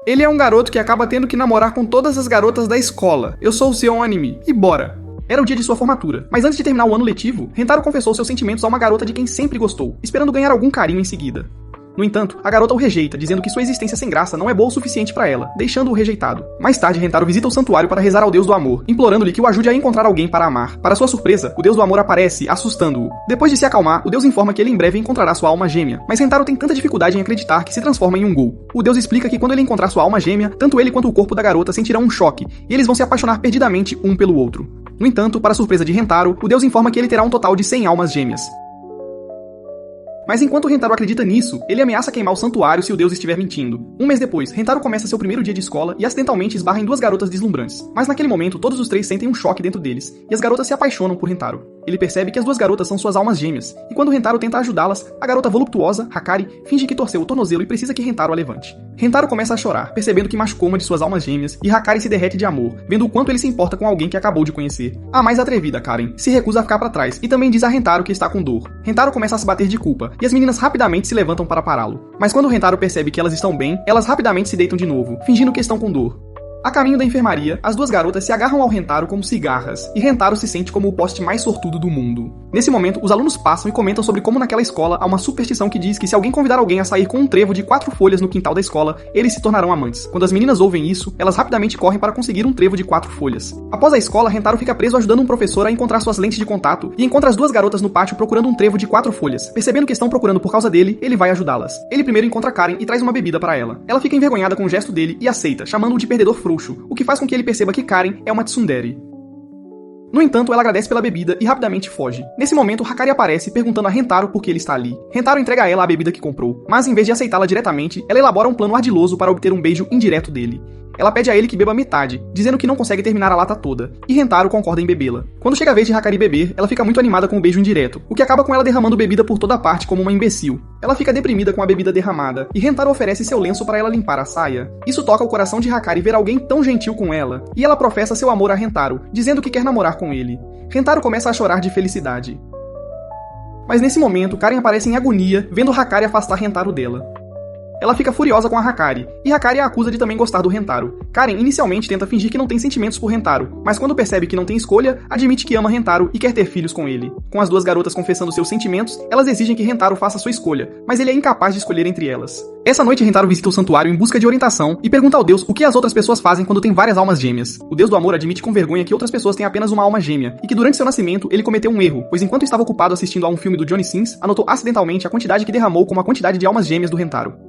Ele é um garoto que acaba tendo que namorar com todas as garotas da escola. Eu sou o Sion Anime. E bora! Era o dia de sua formatura, mas antes de terminar o ano letivo, Rentaro confessou seus sentimentos a uma garota de quem sempre gostou, esperando ganhar algum carinho em seguida. No entanto, a garota o rejeita, dizendo que sua existência sem graça não é boa o suficiente para ela, deixando-o rejeitado. Mais tarde, Rentaro visita o santuário para rezar ao deus do amor, implorando-lhe que o ajude a encontrar alguém para amar. Para sua surpresa, o deus do amor aparece, assustando-o. Depois de se acalmar, o deus informa que ele em breve encontrará sua alma gêmea, mas Rentaro tem tanta dificuldade em acreditar que se transforma em um ghoul. O deus explica que quando ele encontrar sua alma gêmea, tanto ele quanto o corpo da garota sentirão um choque, e eles vão se apaixonar perdidamente um pelo outro. No entanto, para surpresa de Rentaro, o deus informa que ele terá um total de 100 almas gêmeas. Mas enquanto Rentaro acredita nisso, ele ameaça queimar o santuário se o deus estiver mentindo. Um mês depois, Rentaro começa seu primeiro dia de escola e acidentalmente esbarra em duas garotas deslumbrantes. Mas naquele momento, todos os três sentem um choque dentro deles, e as garotas se apaixonam por Rentaro. Ele percebe que as duas garotas são suas almas gêmeas, e quando Rentaro tenta ajudá-las, a garota voluptuosa, Hakari, finge que torceu o tornozelo e precisa que Rentaro a levante. Rentaro começa a chorar, percebendo que machucou uma de suas almas gêmeas, e Hakari se derrete de amor, vendo o quanto ele se importa com alguém que acabou de conhecer. A mais atrevida, Karen, se recusa a ficar pra trás, e também diz a Rentaro que está com dor. Rentaro começa a se bater de culpa, e as meninas rapidamente se levantam para pará-lo. Mas quando Rentaro percebe que elas estão bem, elas rapidamente se deitam de novo, fingindo que estão com dor. A caminho da enfermaria, as duas garotas se agarram ao Rentaro como cigarras, e Rentaro se sente como o poste mais sortudo do mundo. Nesse momento, os alunos passam e comentam sobre como naquela escola há uma superstição que diz que se alguém convidar alguém a sair com um trevo de 4 folhas no quintal da escola, eles se tornarão amantes. Quando as meninas ouvem isso, elas rapidamente correm para conseguir um trevo de 4 folhas. Após a escola, Rentaro fica preso ajudando um professor a encontrar suas lentes de contato e encontra as duas garotas no pátio procurando um trevo de 4 folhas. Percebendo que estão procurando por causa dele, ele vai ajudá-las. Ele primeiro encontra Karen e traz uma bebida para ela. Ela fica envergonhada com o gesto dele e aceita, chamando-o de perdedor frouxo, o que faz com que ele perceba que Karen é uma tsundere. No entanto, ela agradece pela bebida e rapidamente foge. Nesse momento, Hakari aparece, perguntando a Rentaro por que ele está ali. Rentaro entrega a ela a bebida que comprou, mas em vez de aceitá-la diretamente, ela elabora um plano ardiloso para obter um beijo indireto dele. Ela pede a ele que beba metade, dizendo que não consegue terminar a lata toda, e Rentaro concorda em bebê-la. Quando chega a vez de Hakari beber, ela fica muito animada com o beijo indireto, o que acaba com ela derramando bebida por toda parte como uma imbecil. Ela fica deprimida com a bebida derramada, e Rentaro oferece seu lenço para ela limpar a saia. Isso toca o coração de Hakari ver alguém tão gentil com ela, e ela professa seu amor a Rentaro, dizendo que quer namorar com ele. Rentaro começa a chorar de felicidade. Mas nesse momento, Karen aparece em agonia, vendo Hakari afastar Rentaro dela. Ela fica furiosa com a Hakari, e Hakari a acusa de também gostar do Rentaro. Karen inicialmente tenta fingir que não tem sentimentos por Rentaro, mas quando percebe que não tem escolha, admite que ama Rentaro e quer ter filhos com ele. Com as duas garotas confessando seus sentimentos, elas exigem que Rentaro faça sua escolha, mas ele é incapaz de escolher entre elas. Essa noite, Rentaro visita o santuário em busca de orientação e pergunta ao deus o que as outras pessoas fazem quando tem várias almas gêmeas. O deus do amor admite com vergonha que outras pessoas têm apenas uma alma gêmea, e que durante seu nascimento ele cometeu um erro, pois enquanto estava ocupado assistindo a um filme do Johnny Sins, anotou acidentalmente a quantidade que derramou como a quantidade de almas gêmeas do Rentaro.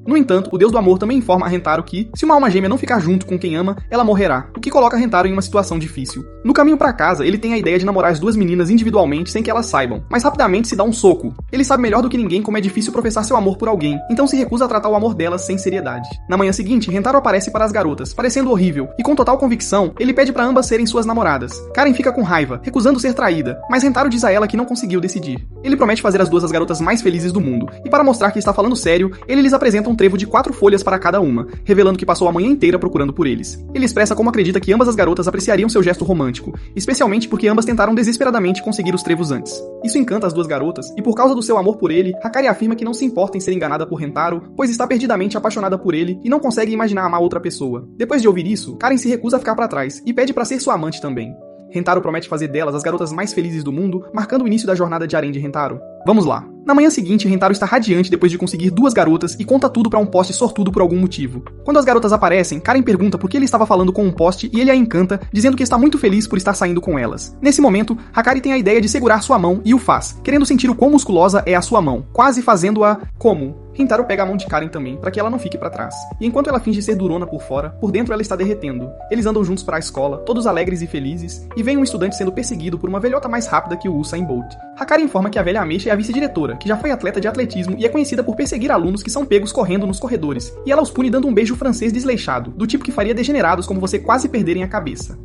No entanto, o deus do amor também informa a Rentaro que, se uma alma gêmea não ficar junto com quem ama, ela morrerá, o que coloca Rentaro em uma situação difícil. No caminho para casa, ele tem a ideia de namorar as duas meninas individualmente sem que elas saibam, mas rapidamente se dá um soco. Ele sabe melhor do que ninguém como é difícil professar seu amor por alguém, então se recusa a tratar o amor delas sem seriedade. Na manhã seguinte, Rentaro aparece para as garotas, parecendo horrível, e com total convicção, ele pede para ambas serem suas namoradas. Karen fica com raiva, recusando ser traída, mas Rentaro diz a ela que não conseguiu decidir. Ele promete fazer as duas as garotas mais felizes do mundo, e para mostrar que está falando sério, ele lhes apresenta um trevo de 4 folhas para cada uma, revelando que passou a manhã inteira procurando por eles. Ele expressa como acredita que ambas as garotas apreciariam seu gesto romântico, especialmente porque ambas tentaram desesperadamente conseguir os trevos antes. Isso encanta as duas garotas, e por causa do seu amor por ele, Hakari afirma que não se importa em ser enganada por Rentaro, pois está perdidamente apaixonada por ele e não consegue imaginar amar outra pessoa. Depois de ouvir isso, Karen se recusa a ficar para trás e pede para ser sua amante também. Rentaro promete fazer delas as garotas mais felizes do mundo, marcando o início da jornada de harém de Rentaro. Vamos lá. Na manhã seguinte, Rentaro está radiante depois de conseguir duas garotas e conta tudo para um poste sortudo por algum motivo. Quando as garotas aparecem, Karen pergunta por que ele estava falando com um poste e ele a encanta, dizendo que está muito feliz por estar saindo com elas. Nesse momento, Hakari tem a ideia de segurar sua mão e o faz, querendo sentir o quão musculosa é a sua mão, quase fazendo-a como. Rentaro pega a mão de Karen também, para que ela não fique para trás. E enquanto ela finge ser durona por fora, por dentro ela está derretendo. Eles andam juntos para a escola, todos alegres e felizes, e vem um estudante sendo perseguido por uma velhota mais rápida que o Usain Bolt. Hakari informa que a velha ameixa é a vice-diretora, que já foi atleta de atletismo e é conhecida por perseguir alunos que são pegos correndo nos corredores, e ela os pune dando um beijo francês desleixado, do tipo que faria degenerados como você quase perderem a cabeça.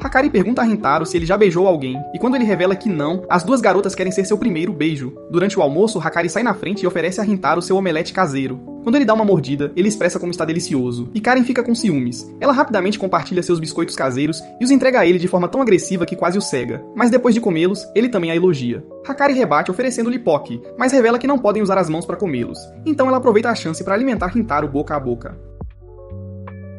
Hakari pergunta a Rintaro se ele já beijou alguém, e quando ele revela que não, as duas garotas querem ser seu primeiro beijo. Durante o almoço, Hakari sai na frente e oferece a Rintaro seu omelete caseiro. Quando ele dá uma mordida, ele expressa como está delicioso, e Karen fica com ciúmes. Ela rapidamente compartilha seus biscoitos caseiros e os entrega a ele de forma tão agressiva que quase o cega. Mas depois de comê-los, ele também a elogia. Hakari rebate oferecendo-lhe poke, mas revela que não podem usar as mãos para comê-los. Então ela aproveita a chance para alimentar Rintaro boca a boca.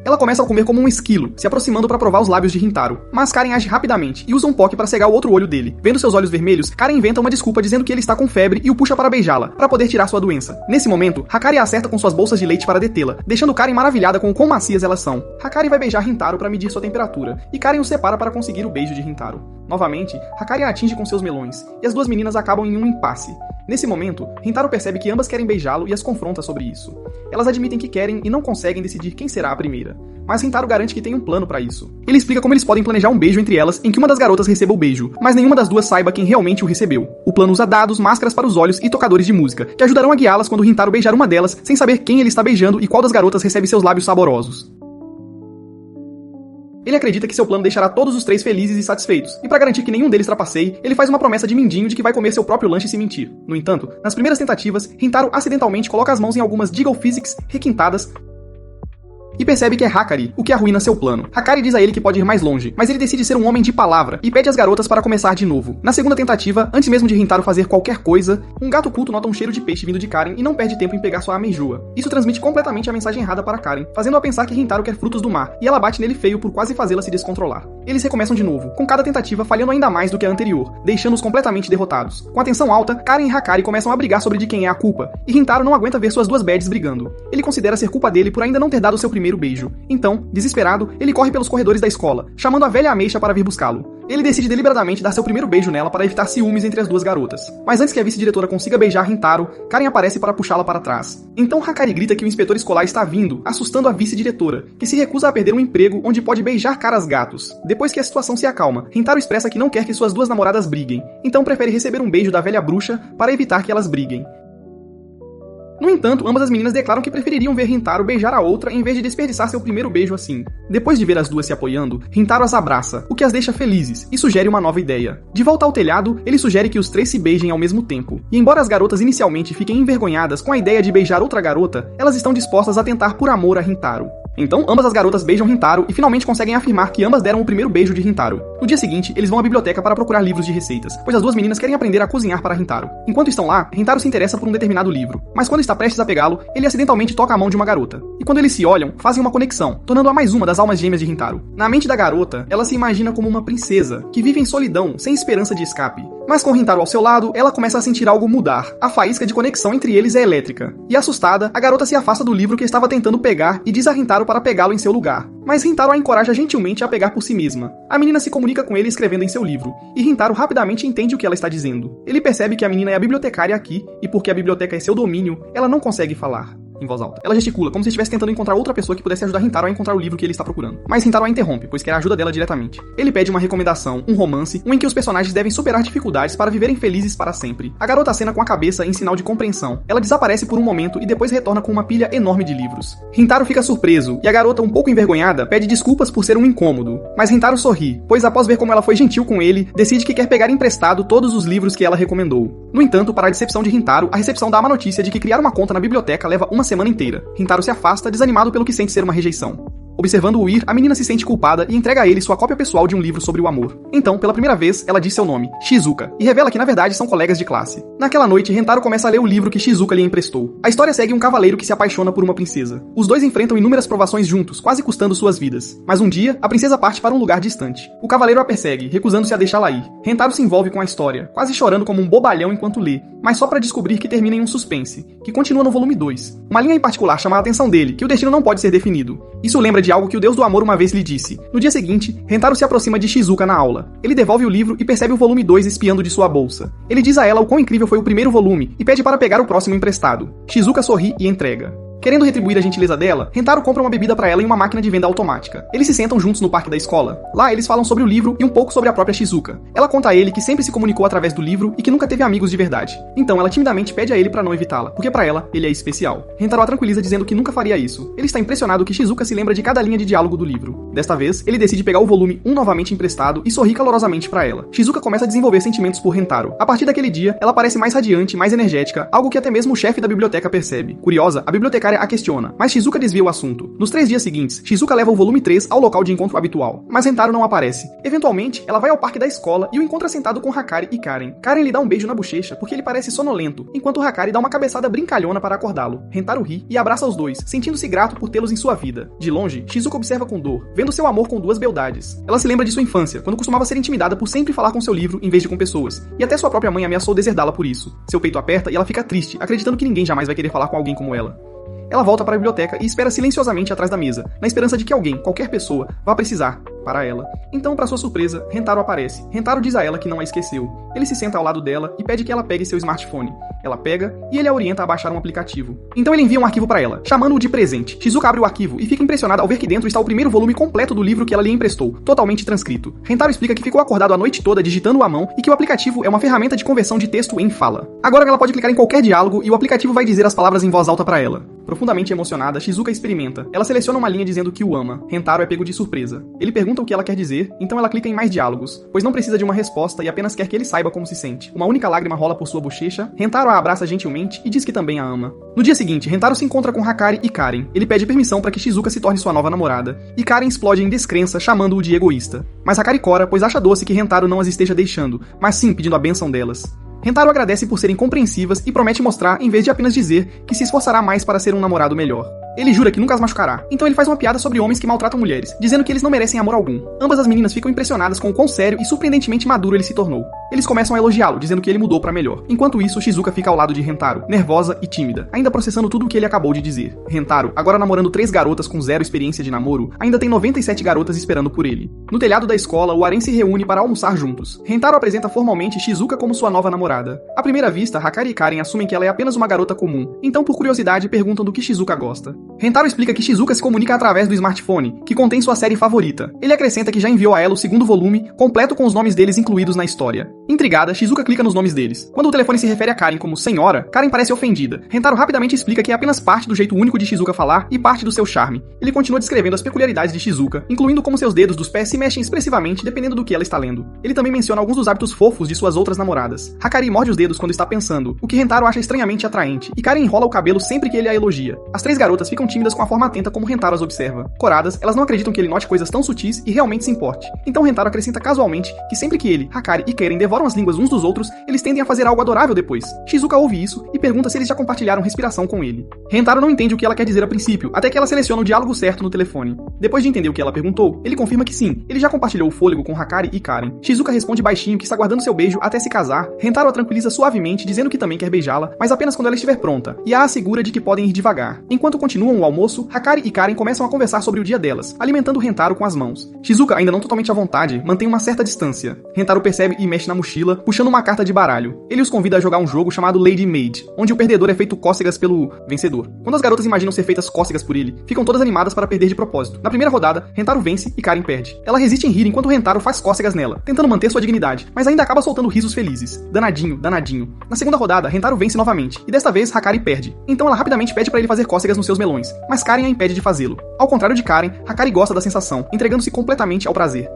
Ela começa a comer como um esquilo, se aproximando para provar os lábios de Rintaro. Mas Karen age rapidamente e usa um poke para cegar o outro olho dele. Vendo seus olhos vermelhos, Karen inventa uma desculpa dizendo que ele está com febre e o puxa para beijá-la, para poder tirar sua doença. Nesse momento, Hakari a acerta com suas bolsas de leite para detê-la, deixando Karen maravilhada com o quão macias elas são. Hakari vai beijar Rintaro para medir sua temperatura, e Karen o separa para conseguir o beijo de Rintaro. Novamente, Hakari a atinge com seus melões, e as duas meninas acabam em um impasse. Nesse momento, Rintaro percebe que ambas querem beijá-lo e as confronta sobre isso. Elas admitem que querem e não conseguem decidir quem será a primeira. Mas Rintaro garante que tem um plano para isso. Ele explica como eles podem planejar um beijo entre elas em que uma das garotas receba o beijo, mas nenhuma das duas saiba quem realmente o recebeu. O plano usa dados, máscaras para os olhos e tocadores de música, que ajudarão a guiá-las quando Rintaro beijar uma delas, sem saber quem ele está beijando e qual das garotas recebe seus lábios saborosos. Ele acredita que seu plano deixará todos os três felizes e satisfeitos, e para garantir que nenhum deles trapaceie, ele faz uma promessa de mindinho de que vai comer seu próprio lanche se mentir. No entanto, nas primeiras tentativas, Rintaro acidentalmente coloca as mãos em algumas Deagle Physics requintadas e percebe que é Hakari, o que arruína seu plano. Hakari diz a ele que pode ir mais longe, mas ele decide ser um homem de palavra e pede às garotas para começar de novo. Na segunda tentativa, antes mesmo de Rintaro fazer qualquer coisa, um gato culto nota um cheiro de peixe vindo de Karen e não perde tempo em pegar sua ameijoa. Isso transmite completamente a mensagem errada para Karen, fazendo-a pensar que Rintaro quer frutos do mar, e ela bate nele feio por quase fazê-la se descontrolar. Eles recomeçam de novo, com cada tentativa falhando ainda mais do que a anterior, deixando-os completamente derrotados. Com a tensão alta, Karen e Hakari começam a brigar sobre de quem é a culpa, e Rintaro não aguenta ver suas duas bads brigando. Ele considera ser culpa dele por ainda não ter dado seu primeiro beijo. Então, desesperado, ele corre pelos corredores da escola, chamando a velha ameixa para vir buscá-lo. Ele decide deliberadamente dar seu primeiro beijo nela para evitar ciúmes entre as duas garotas. Mas antes que a vice-diretora consiga beijar Rintaro, Karen aparece para puxá-la para trás. Então Hakari grita que o inspetor escolar está vindo, assustando a vice-diretora, que se recusa a perder um emprego onde pode beijar caras gatos. Depois que a situação se acalma, Rintaro expressa que não quer que suas duas namoradas briguem, então prefere receber um beijo da velha bruxa para evitar que elas briguem. No entanto, ambas as meninas declaram que prefeririam ver Rintaro beijar a outra em vez de desperdiçar seu primeiro beijo assim. Depois de ver as duas se apoiando, Rintaro as abraça, o que as deixa felizes, e sugere uma nova ideia. De volta ao telhado, ele sugere que os três se beijem ao mesmo tempo. E embora as garotas inicialmente fiquem envergonhadas com a ideia de beijar outra garota, elas estão dispostas a tentar por amor a Rintaro. Então, ambas as garotas beijam Rintaro e finalmente conseguem afirmar que ambas deram o primeiro beijo de Rintaro. No dia seguinte, eles vão à biblioteca para procurar livros de receitas, pois as duas meninas querem aprender a cozinhar para Rintaro. Enquanto estão lá, Rintaro se interessa por um determinado livro, mas quando está prestes a pegá-lo, ele acidentalmente toca a mão de uma garota. E quando eles se olham, fazem uma conexão, tornando-a mais uma das almas gêmeas de Rintaro. Na mente da garota, ela se imagina como uma princesa, que vive em solidão, sem esperança de escape. Mas com Rintaro ao seu lado, ela começa a sentir algo mudar. A faísca de conexão entre eles é elétrica. E assustada, a garota se afasta do livro que estava tentando pegar e diz a Rintaro para pegá-lo em seu lugar. Mas Rintaro a encoraja gentilmente a pegar por si mesma. A menina se comunica com ele escrevendo em seu livro, e Rintaro rapidamente entende o que ela está dizendo. Ele percebe que a menina é a bibliotecária aqui, e porque a biblioteca é seu domínio, ela não consegue falar em voz alta. Ela gesticula, como se estivesse tentando encontrar outra pessoa que pudesse ajudar Rintaro a encontrar o livro que ele está procurando. Mas Rintaro a interrompe, pois quer a ajuda dela diretamente. Ele pede uma recomendação, um romance, um em que os personagens devem superar dificuldades para viverem felizes para sempre. A garota acena com a cabeça em sinal de compreensão. Ela desaparece por um momento e depois retorna com uma pilha enorme de livros. Rintaro fica surpreso, e a garota, um pouco envergonhada, pede desculpas por ser um incômodo. Mas Rintaro sorri, pois após ver como ela foi gentil com ele, decide que quer pegar emprestado todos os livros que ela recomendou. No entanto, para a decepção de Rintaro, a recepção dá uma notícia de que criar uma conta na biblioteca leva uma semana inteira. Rintaro se afasta, desanimado pelo que sente ser uma rejeição. Observando-o ir, a menina se sente culpada e entrega a ele sua cópia pessoal de um livro sobre o amor. Então, pela primeira vez, ela diz seu nome, Shizuka, e revela que na verdade são colegas de classe. Naquela noite, Rintaro começa a ler o livro que Shizuka lhe emprestou. A história segue um cavaleiro que se apaixona por uma princesa. Os dois enfrentam inúmeras provações juntos, quase custando suas vidas. Mas um dia, a princesa parte para um lugar distante. O cavaleiro a persegue, recusando-se a deixá-la ir. Rintaro se envolve com a história, quase chorando como um bobalhão enquanto lê, mas só para descobrir que termina em um suspense, que continua no volume 2. Uma linha em particular chama a atenção dele, que o destino não pode ser definido. Isso lembra de algo que o deus do amor uma vez lhe disse. No dia seguinte, Rintaro se aproxima de Shizuka na aula. Ele devolve o livro e percebe o volume 2 espiando de sua bolsa. Ele diz a ela o quão incrível foi o primeiro volume e pede para pegar o próximo emprestado. Shizuka sorri e entrega. Querendo retribuir a gentileza dela, Rentaro compra uma bebida pra ela em uma máquina de venda automática. Eles se sentam juntos no parque da escola. Lá eles falam sobre o livro e um pouco sobre a própria Shizuka. Ela conta a ele que sempre se comunicou através do livro e que nunca teve amigos de verdade. Então ela timidamente pede a ele pra não evitá-la, porque pra ela, ele é especial. Rentaro a tranquiliza dizendo que nunca faria isso. Ele está impressionado que Shizuka se lembra de cada linha de diálogo do livro. Desta vez, ele decide pegar o volume 1 novamente emprestado e sorri calorosamente pra ela. Shizuka começa a desenvolver sentimentos por Rentaro. A partir daquele dia, ela parece mais radiante, mais energética, algo que até mesmo o chefe da biblioteca percebe. Curiosa, a bibliotecária a questiona, mas Shizuka desvia o assunto. Nos 3 dias seguintes, Shizuka leva o volume 3 ao local de encontro habitual, mas Rentaro não aparece. Eventualmente, ela vai ao parque da escola e o encontra sentado com Hakari e Karen. Karen lhe dá um beijo na bochecha porque ele parece sonolento, enquanto Hakari dá uma cabeçada brincalhona para acordá-lo. Rentaro ri e abraça os dois, sentindo-se grato por tê-los em sua vida. De longe, Shizuka observa com dor, vendo seu amor com 2 beldades. Ela se lembra de sua infância, quando costumava ser intimidada por sempre falar com seu livro em vez de com pessoas, e até sua própria mãe ameaçou deserdá-la por isso. Seu peito aperta e ela fica triste, acreditando que ninguém jamais vai querer falar com alguém como ela. Ela volta para a biblioteca e espera silenciosamente atrás da mesa, na esperança de que alguém, qualquer pessoa, vá precisar para ela. Então, para sua surpresa, Rentaro aparece. Rentaro diz a ela que não a esqueceu. Ele se senta ao lado dela e pede que ela pegue seu smartphone. Ela pega e ele a orienta a baixar um aplicativo. Então ele envia um arquivo para ela, chamando-o de presente. Shizuka abre o arquivo e fica impressionada ao ver que dentro está o primeiro volume completo do livro que ela lhe emprestou, totalmente transcrito. Rentaro explica que ficou acordado a noite toda digitando à mão e que o aplicativo é uma ferramenta de conversão de texto em fala. Agora ela pode clicar em qualquer diálogo e o aplicativo vai dizer as palavras em voz alta para ela. Profundamente emocionada, Shizuka experimenta. Ela seleciona uma linha dizendo que o ama. Rentaro é pego de surpresa. Ele pergunta o que ela quer dizer, então ela clica em mais diálogos, pois não precisa de uma resposta e apenas quer que ele saiba como se sente. Uma única lágrima rola por sua bochecha, Rentaro a abraça gentilmente e diz que também a ama. No dia seguinte, Rentaro se encontra com Hakari e Karen. Ele pede permissão para que Shizuka se torne sua nova namorada, e Karen explode em descrença, chamando-o de egoísta. Mas Hakari cora, pois acha doce que Rentaro não as esteja deixando, mas sim pedindo a bênção delas. Rentaro agradece por serem compreensivas e promete mostrar, em vez de apenas dizer, que se esforçará mais para ser um namorado melhor. Ele jura que nunca as machucará, então ele faz uma piada sobre homens que maltratam mulheres, dizendo que eles não merecem amor algum. Ambas as meninas ficam impressionadas com o quão sério e surpreendentemente maduro ele se tornou. Eles começam a elogiá-lo, dizendo que ele mudou pra melhor. Enquanto isso, Shizuka fica ao lado de Rentaro, nervosa e tímida, ainda processando tudo o que ele acabou de dizer. Rentaro, agora namorando 3 garotas com 0 experiência de namoro, ainda tem 97 garotas esperando por ele. No telhado da escola, o harém se reúne para almoçar juntos. Rentaro apresenta formalmente Shizuka como sua nova namorada. À primeira vista, Hakari e Karen assumem que ela é apenas uma garota comum, então por curiosidade perguntam do que Shizuka gosta. Rentaro explica que Shizuka se comunica através do smartphone, que contém sua série favorita. Ele acrescenta que já enviou a ela o 2º volume, completo com os nomes deles incluídos na história. Intrigada, Shizuka clica nos nomes deles. Quando o telefone se refere a Karen como senhora, Karen parece ofendida. Rentaro rapidamente explica que é apenas parte do jeito único de Shizuka falar e parte do seu charme. Ele continua descrevendo as peculiaridades de Shizuka, incluindo como seus dedos dos pés se mexem expressivamente dependendo do que ela está lendo. Ele também menciona alguns dos hábitos fofos de suas outras namoradas. Hakari morde os dedos quando está pensando, o que Rentaro acha estranhamente atraente, e Karen enrola o cabelo sempre que ele a elogia. As 3 garotas ficam tímidas com a forma atenta como Rentaro as observa. Coradas, elas não acreditam que ele note coisas tão sutis e realmente se importe. Então Rentaro acrescenta casualmente que sempre que ele, Hakari e Karen devoram as línguas uns dos outros, eles tendem a fazer algo adorável depois. Shizuka ouve isso e pergunta se eles já compartilharam respiração com ele. Rentaro não entende o que ela quer dizer a princípio, até que ela seleciona o diálogo certo no telefone. Depois de entender o que ela perguntou, ele confirma que sim, ele já compartilhou o fôlego com Hakari e Karen. Shizuka responde baixinho que está guardando seu beijo até se casar. Rentaro a tranquiliza suavemente, dizendo que também quer beijá-la, mas apenas quando ela estiver pronta, e a assegura de que podem ir devagar. Enquanto continuam o almoço, Hakari e Karen começam a conversar sobre o dia delas, alimentando Rentaro com as mãos. Shizuka, ainda não totalmente à vontade, mantém uma certa distância. Rentaro percebe e mexe na mochila, puxando uma carta de baralho. Ele os convida a jogar um jogo chamado Lady Maid, onde o perdedor é feito cócegas pelo vencedor. Quando as garotas imaginam ser feitas cócegas por ele, ficam todas animadas para perder de propósito. Na primeira rodada, Rentaro vence e Karen perde. Ela resiste em rir enquanto Rentaro faz cócegas nela, tentando manter sua dignidade, mas ainda acaba soltando risos felizes. Danadinho, danadinho. Na segunda rodada, Rentaro vence novamente, e desta vez Hakari perde. Então ela rapidamente pede para ele fazer cócegas nos seus melões, mas Karen a impede de fazê-lo. Ao contrário de Karen, Hakari gosta da sensação, entregando-se completamente ao prazer.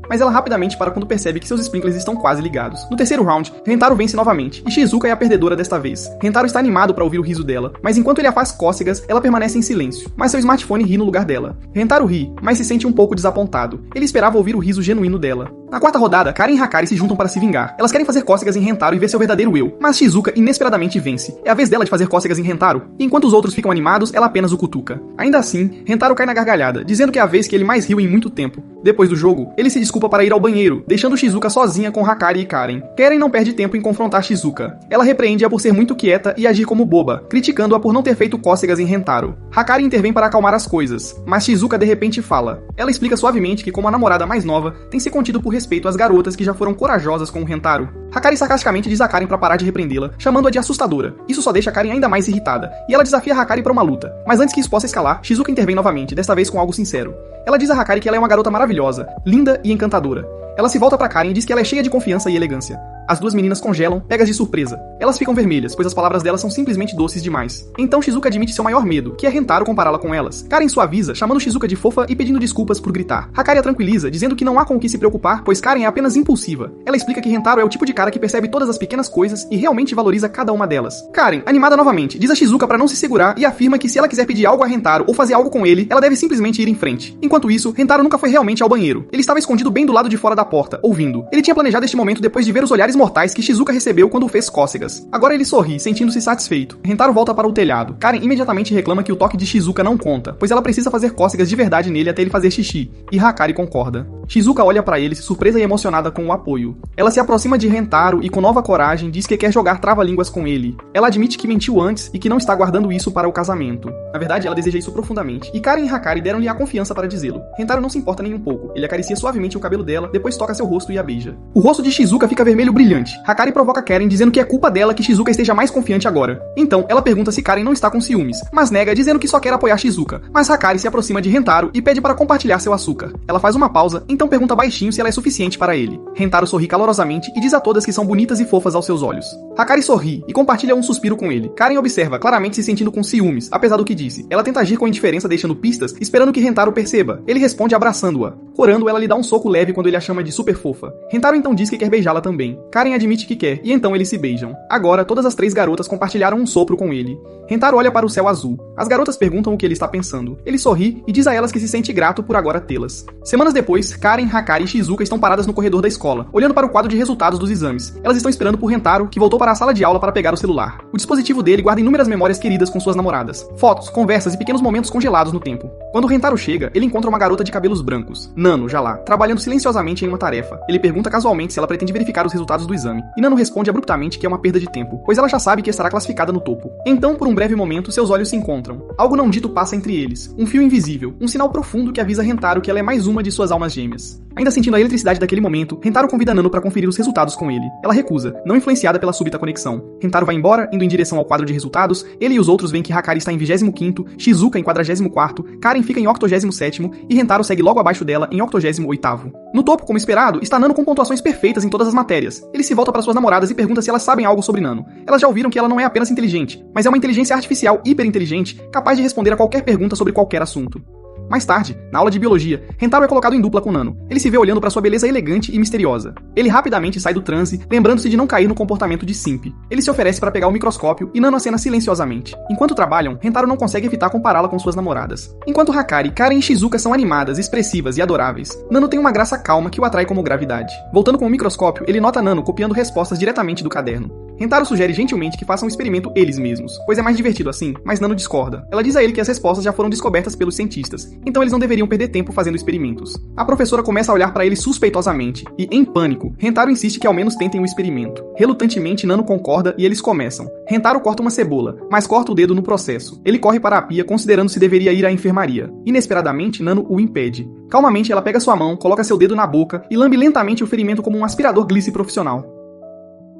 Mas ela rapidamente para quando percebe que seus sprinklers estão quase ligados. No terceiro round, Rentaro vence novamente, e Shizuka é a perdedora desta vez. Rentaro está animado para ouvir o riso dela, mas enquanto ele a faz cócegas, ela permanece em silêncio, mas seu smartphone ri no lugar dela. Rentaro ri, mas se sente um pouco desapontado. Ele esperava ouvir o riso genuíno dela. Na quarta rodada, Karen e Hakari se juntam para se vingar. Elas querem fazer cócegas em Rentaro e ver seu verdadeiro eu, mas Shizuka inesperadamente vence. É a vez dela de fazer cócegas em Rentaro, e enquanto os outros ficam animados, ela apenas o cutuca. Ainda assim, Rentaro cai na gargalhada, dizendo que é a vez que ele mais riu em muito tempo. Depois do jogo, ele se desculpa para ir ao banheiro, deixando Shizuka sozinha com Hakari e Karen. Karen não perde tempo em confrontar Shizuka. Ela repreende-a por ser muito quieta e agir como boba, criticando-a por não ter feito cócegas em Rentaro. Hakari intervém para acalmar as coisas, mas Shizuka de repente fala. Ela explica suavemente que, como a namorada mais nova, tem se contido por respeito às garotas que já foram corajosas com o Rentaro. Hakari sarcasticamente diz a Karen para parar de repreendê-la, chamando-a de assustadora. Isso só deixa a Karen ainda mais irritada, e ela desafia Hakari para uma luta. Mas antes que isso possa escalar, Shizuka intervém novamente, desta vez com algo sincero. Ela diz a Hakari que ela é uma garota maravilhosa, linda e encantadora. Ela se volta para Karen e diz que ela é cheia de confiança e elegância. As duas meninas congelam, pegas de surpresa. Elas ficam vermelhas, pois as palavras delas são simplesmente doces demais. Então Shizuka admite seu maior medo, que é Rentaro compará-la com elas. Karen suaviza, chamando Shizuka de fofa e pedindo desculpas por gritar. Hakari a tranquiliza, dizendo que não há com o que se preocupar, pois Karen é apenas impulsiva. Ela explica que Rentaro é o tipo de cara que percebe todas as pequenas coisas e realmente valoriza cada uma delas. Karen, animada novamente, diz a Shizuka para não se segurar e afirma que se ela quiser pedir algo a Rentaro ou fazer algo com ele, ela deve simplesmente ir em frente. Enquanto isso, Rentaro nunca foi realmente ao banheiro. Ele estava escondido bem do lado de fora da porta, ouvindo. Ele tinha planejado este momento depois de ver os olhares mortais que Shizuka recebeu quando fez cócegas. Agora ele sorri, sentindo-se satisfeito. Rentaro volta para o telhado. Karen imediatamente reclama que o toque de Shizuka não conta, pois ela precisa fazer cócegas de verdade nele até ele fazer xixi, e Hakari concorda. Shizuka olha para ele, surpresa e emocionada com o apoio. Ela se aproxima de Rentaro e com nova coragem diz que quer jogar trava-línguas com ele. Ela admite que mentiu antes e que não está guardando isso para o casamento. Na verdade, ela deseja isso profundamente, e Karen e Hakari deram-lhe a confiança para dizê-lo. Rentaro não se importa nem um pouco. Ele acaricia suavemente o cabelo dela, depois toca seu rosto e a beija. O rosto de Shizuka fica vermelho brilhante. Hakari provoca Karen dizendo que é culpa dela que Shizuka esteja mais confiante agora. Então, ela pergunta se Karen não está com ciúmes, mas nega dizendo que só quer apoiar Shizuka. Mas Hakari se aproxima de Rentaro e pede para compartilhar seu açúcar. Ela faz uma pausa, então pergunta baixinho se ela é suficiente para ele. Rentaro sorri calorosamente e diz a todas que são bonitas e fofas aos seus olhos. Hakari sorri e compartilha um suspiro com ele. Karen observa, claramente se sentindo com ciúmes, apesar do que disse. Ela tenta agir com indiferença, deixando pistas, esperando que Rentaro perceba. Ele responde abraçando-a. Corando, ela lhe dá um soco leve quando ele a chama de super fofa. Rentaro então diz que quer beijá-la também. Karen admite que quer, e então eles se beijam. Agora, todas as três garotas compartilharam um sopro com ele. Rentaro olha para o céu azul. As garotas perguntam o que ele está pensando. Ele sorri e diz a elas que se sente grato por agora tê-las. Semanas depois, Karen, Hakari e Shizuka estão paradas no corredor da escola, olhando para o quadro de resultados dos exames. Elas estão esperando por Rentaro, que voltou para a sala de aula para pegar o celular. O dispositivo dele guarda inúmeras memórias queridas com suas namoradas. Fotos, conversas e pequenos momentos congelados no tempo. Quando Rentaro chega, ele encontra uma garota de cabelos brancos, Nano, já lá, trabalhando silenciosamente em uma tarefa. Ele pergunta casualmente se ela pretende verificar os resultados do exame, e Nano responde abruptamente que é uma perda de tempo, pois ela já sabe que estará classificada no topo. Então, por um breve momento, seus olhos se encontram. Algo não dito passa entre eles, um fio invisível, um sinal profundo que avisa Rentaro que ela é mais uma de suas almas gêmeas. Ainda sentindo a eletricidade daquele momento, Rentaro convida Nano para conferir os resultados com ele. Ela recusa, não influenciada pela súbita conexão. Rentaro vai embora, indo em direção ao quadro de resultados. Ele e os outros veem que Hakari está em 25º, Shizuka em 44º, Karen fica em 87º e Rentaro segue logo abaixo dela em 88º. No topo, como esperado, está Nano com pontuações perfeitas em todas as matérias. Ele se volta para suas namoradas e pergunta se elas sabem algo sobre Nano. Elas já ouviram que ela não é apenas inteligente, mas é uma inteligência artificial hiperinteligente, capaz de responder a qualquer pergunta sobre qualquer assunto. Mais tarde, na aula de biologia, Rentaro é colocado em dupla com Nano. Ele se vê olhando para sua beleza elegante e misteriosa. Ele rapidamente sai do transe, lembrando-se de não cair no comportamento de simp. Ele se oferece para pegar o microscópio e Nano acena silenciosamente. Enquanto trabalham, Rentaro não consegue evitar compará-la com suas namoradas. Enquanto Hakari, Karen e Shizuka são animadas, expressivas e adoráveis, Nano tem uma graça calma que o atrai como gravidade. Voltando com o microscópio, ele nota Nano copiando respostas diretamente do caderno. Rentaro sugere gentilmente que façam o experimento eles mesmos, pois é mais divertido assim, mas Nano discorda. Ela diz a ele que as respostas já foram descobertas pelos cientistas, então eles não deveriam perder tempo fazendo experimentos. A professora começa a olhar para ele suspeitosamente, e, em pânico, Rentaro insiste que ao menos tentem o experimento. Relutantemente, Nano concorda e eles começam. Rentaro corta uma cebola, mas corta o dedo no processo. Ele corre para a pia, considerando se deveria ir à enfermaria. Inesperadamente, Nano o impede. Calmamente, ela pega sua mão, coloca seu dedo na boca e lambe lentamente o ferimento como um aspirador glice profissional.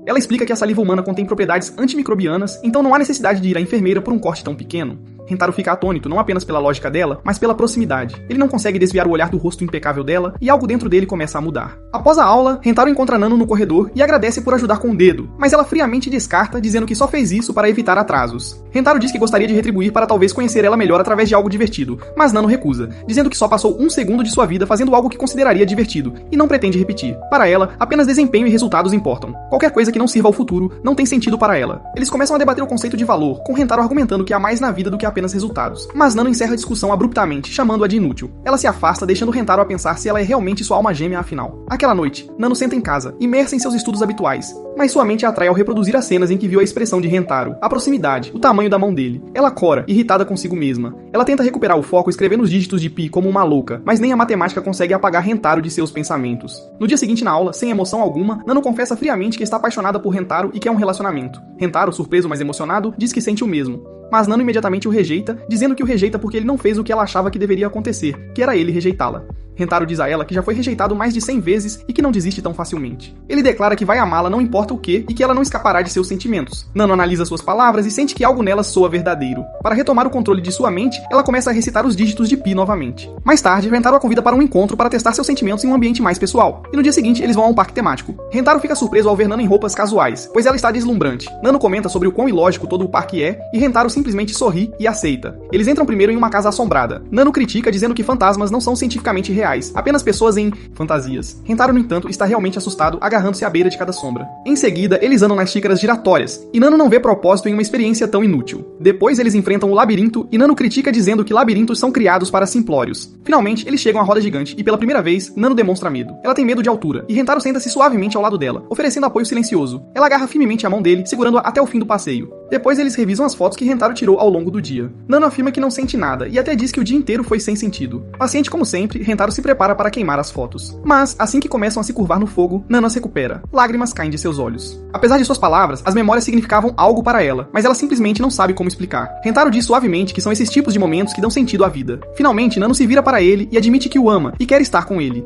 Ela explica que a saliva humana contém propriedades antimicrobianas, então não há necessidade de ir à enfermeira por um corte tão pequeno. Rentaro fica atônito, não apenas pela lógica dela, mas pela proximidade. Ele não consegue desviar o olhar do rosto impecável dela, e algo dentro dele começa a mudar. Após a aula, Rentaro encontra Nano no corredor e agradece por ajudar com o dedo, mas ela friamente descarta, dizendo que só fez isso para evitar atrasos. Rentaro diz que gostaria de retribuir para talvez conhecer ela melhor através de algo divertido, mas Nano recusa, dizendo que só passou um segundo de sua vida fazendo algo que consideraria divertido, e não pretende repetir. Para ela, apenas desempenho e resultados importam. Qualquer coisa que não sirva ao futuro não tem sentido para ela. Eles começam a debater o conceito de valor, com Rentaro argumentando que há mais na vida do que apenas resultados. Mas Nano encerra a discussão abruptamente, chamando-a de inútil. Ela se afasta, deixando Rentaro a pensar se ela é realmente sua alma gêmea afinal. Aquela noite, Nano senta em casa, imersa em seus estudos habituais, mas sua mente a atrai ao reproduzir as cenas em que viu a expressão de Rentaro, a proximidade, o tamanho da mão dele. Ela cora, irritada consigo mesma. Ela tenta recuperar o foco escrevendo os dígitos de pi como uma louca, mas nem a matemática consegue apagar Rentaro de seus pensamentos. No dia seguinte na aula, sem emoção alguma, Nano confessa friamente que está apaixonada por Rentaro e quer um relacionamento. Rentaro, surpreso mas emocionado, diz que sente o mesmo. Mas Nano imediatamente o rejeita, dizendo que o rejeita porque ele não fez o que ela achava que deveria acontecer, que era ele rejeitá-la. Rentaro diz a ela que já foi rejeitado mais de 100 vezes e que não desiste tão facilmente. Ele declara que vai amá-la não importa o que e que ela não escapará de seus sentimentos. Nano analisa suas palavras e sente que algo nelas soa verdadeiro. Para retomar o controle de sua mente, ela começa a recitar os dígitos de pi novamente. Mais tarde, Rentaro a convida para um encontro para testar seus sentimentos em um ambiente mais pessoal. E no dia seguinte, eles vão a um parque temático. Rentaro fica surpreso ao ver Nano em roupas casuais, pois ela está deslumbrante. Nano comenta sobre o quão ilógico todo o parque é e Rentaro simplesmente sorri e aceita. Eles entram primeiro em uma casa assombrada. Nano critica dizendo que fantasmas não são cientificamente reais, apenas pessoas em fantasias. Rentaro, no entanto, está realmente assustado, agarrando-se à beira de cada sombra. Em seguida, eles andam nas xícaras giratórias, e Nano não vê propósito em uma experiência tão inútil. Depois, eles enfrentam o labirinto, e Nano critica dizendo que labirintos são criados para simplórios. Finalmente, eles chegam à roda gigante, e pela primeira vez, Nano demonstra medo. Ela tem medo de altura, e Rentaro senta-se suavemente ao lado dela, oferecendo apoio silencioso. Ela agarra firmemente a mão dele, segurando-a até o fim do passeio. Depois, eles revisam as fotos que Rentaro tirou ao longo do dia. Nano afirma que não sente nada, e até diz que o dia inteiro foi sem sentido. Paciente como sempre, Rentaro se prepara para queimar as fotos. Mas, assim que começam a se curvar no fogo, Nano as recupera. Lágrimas caem de seus olhos. Apesar de suas palavras, as memórias significavam algo para ela, mas ela simplesmente não sabe como explicar. Rentaro diz suavemente que são esses tipos de momentos que dão sentido à vida. Finalmente, Nano se vira para ele e admite que o ama e quer estar com ele.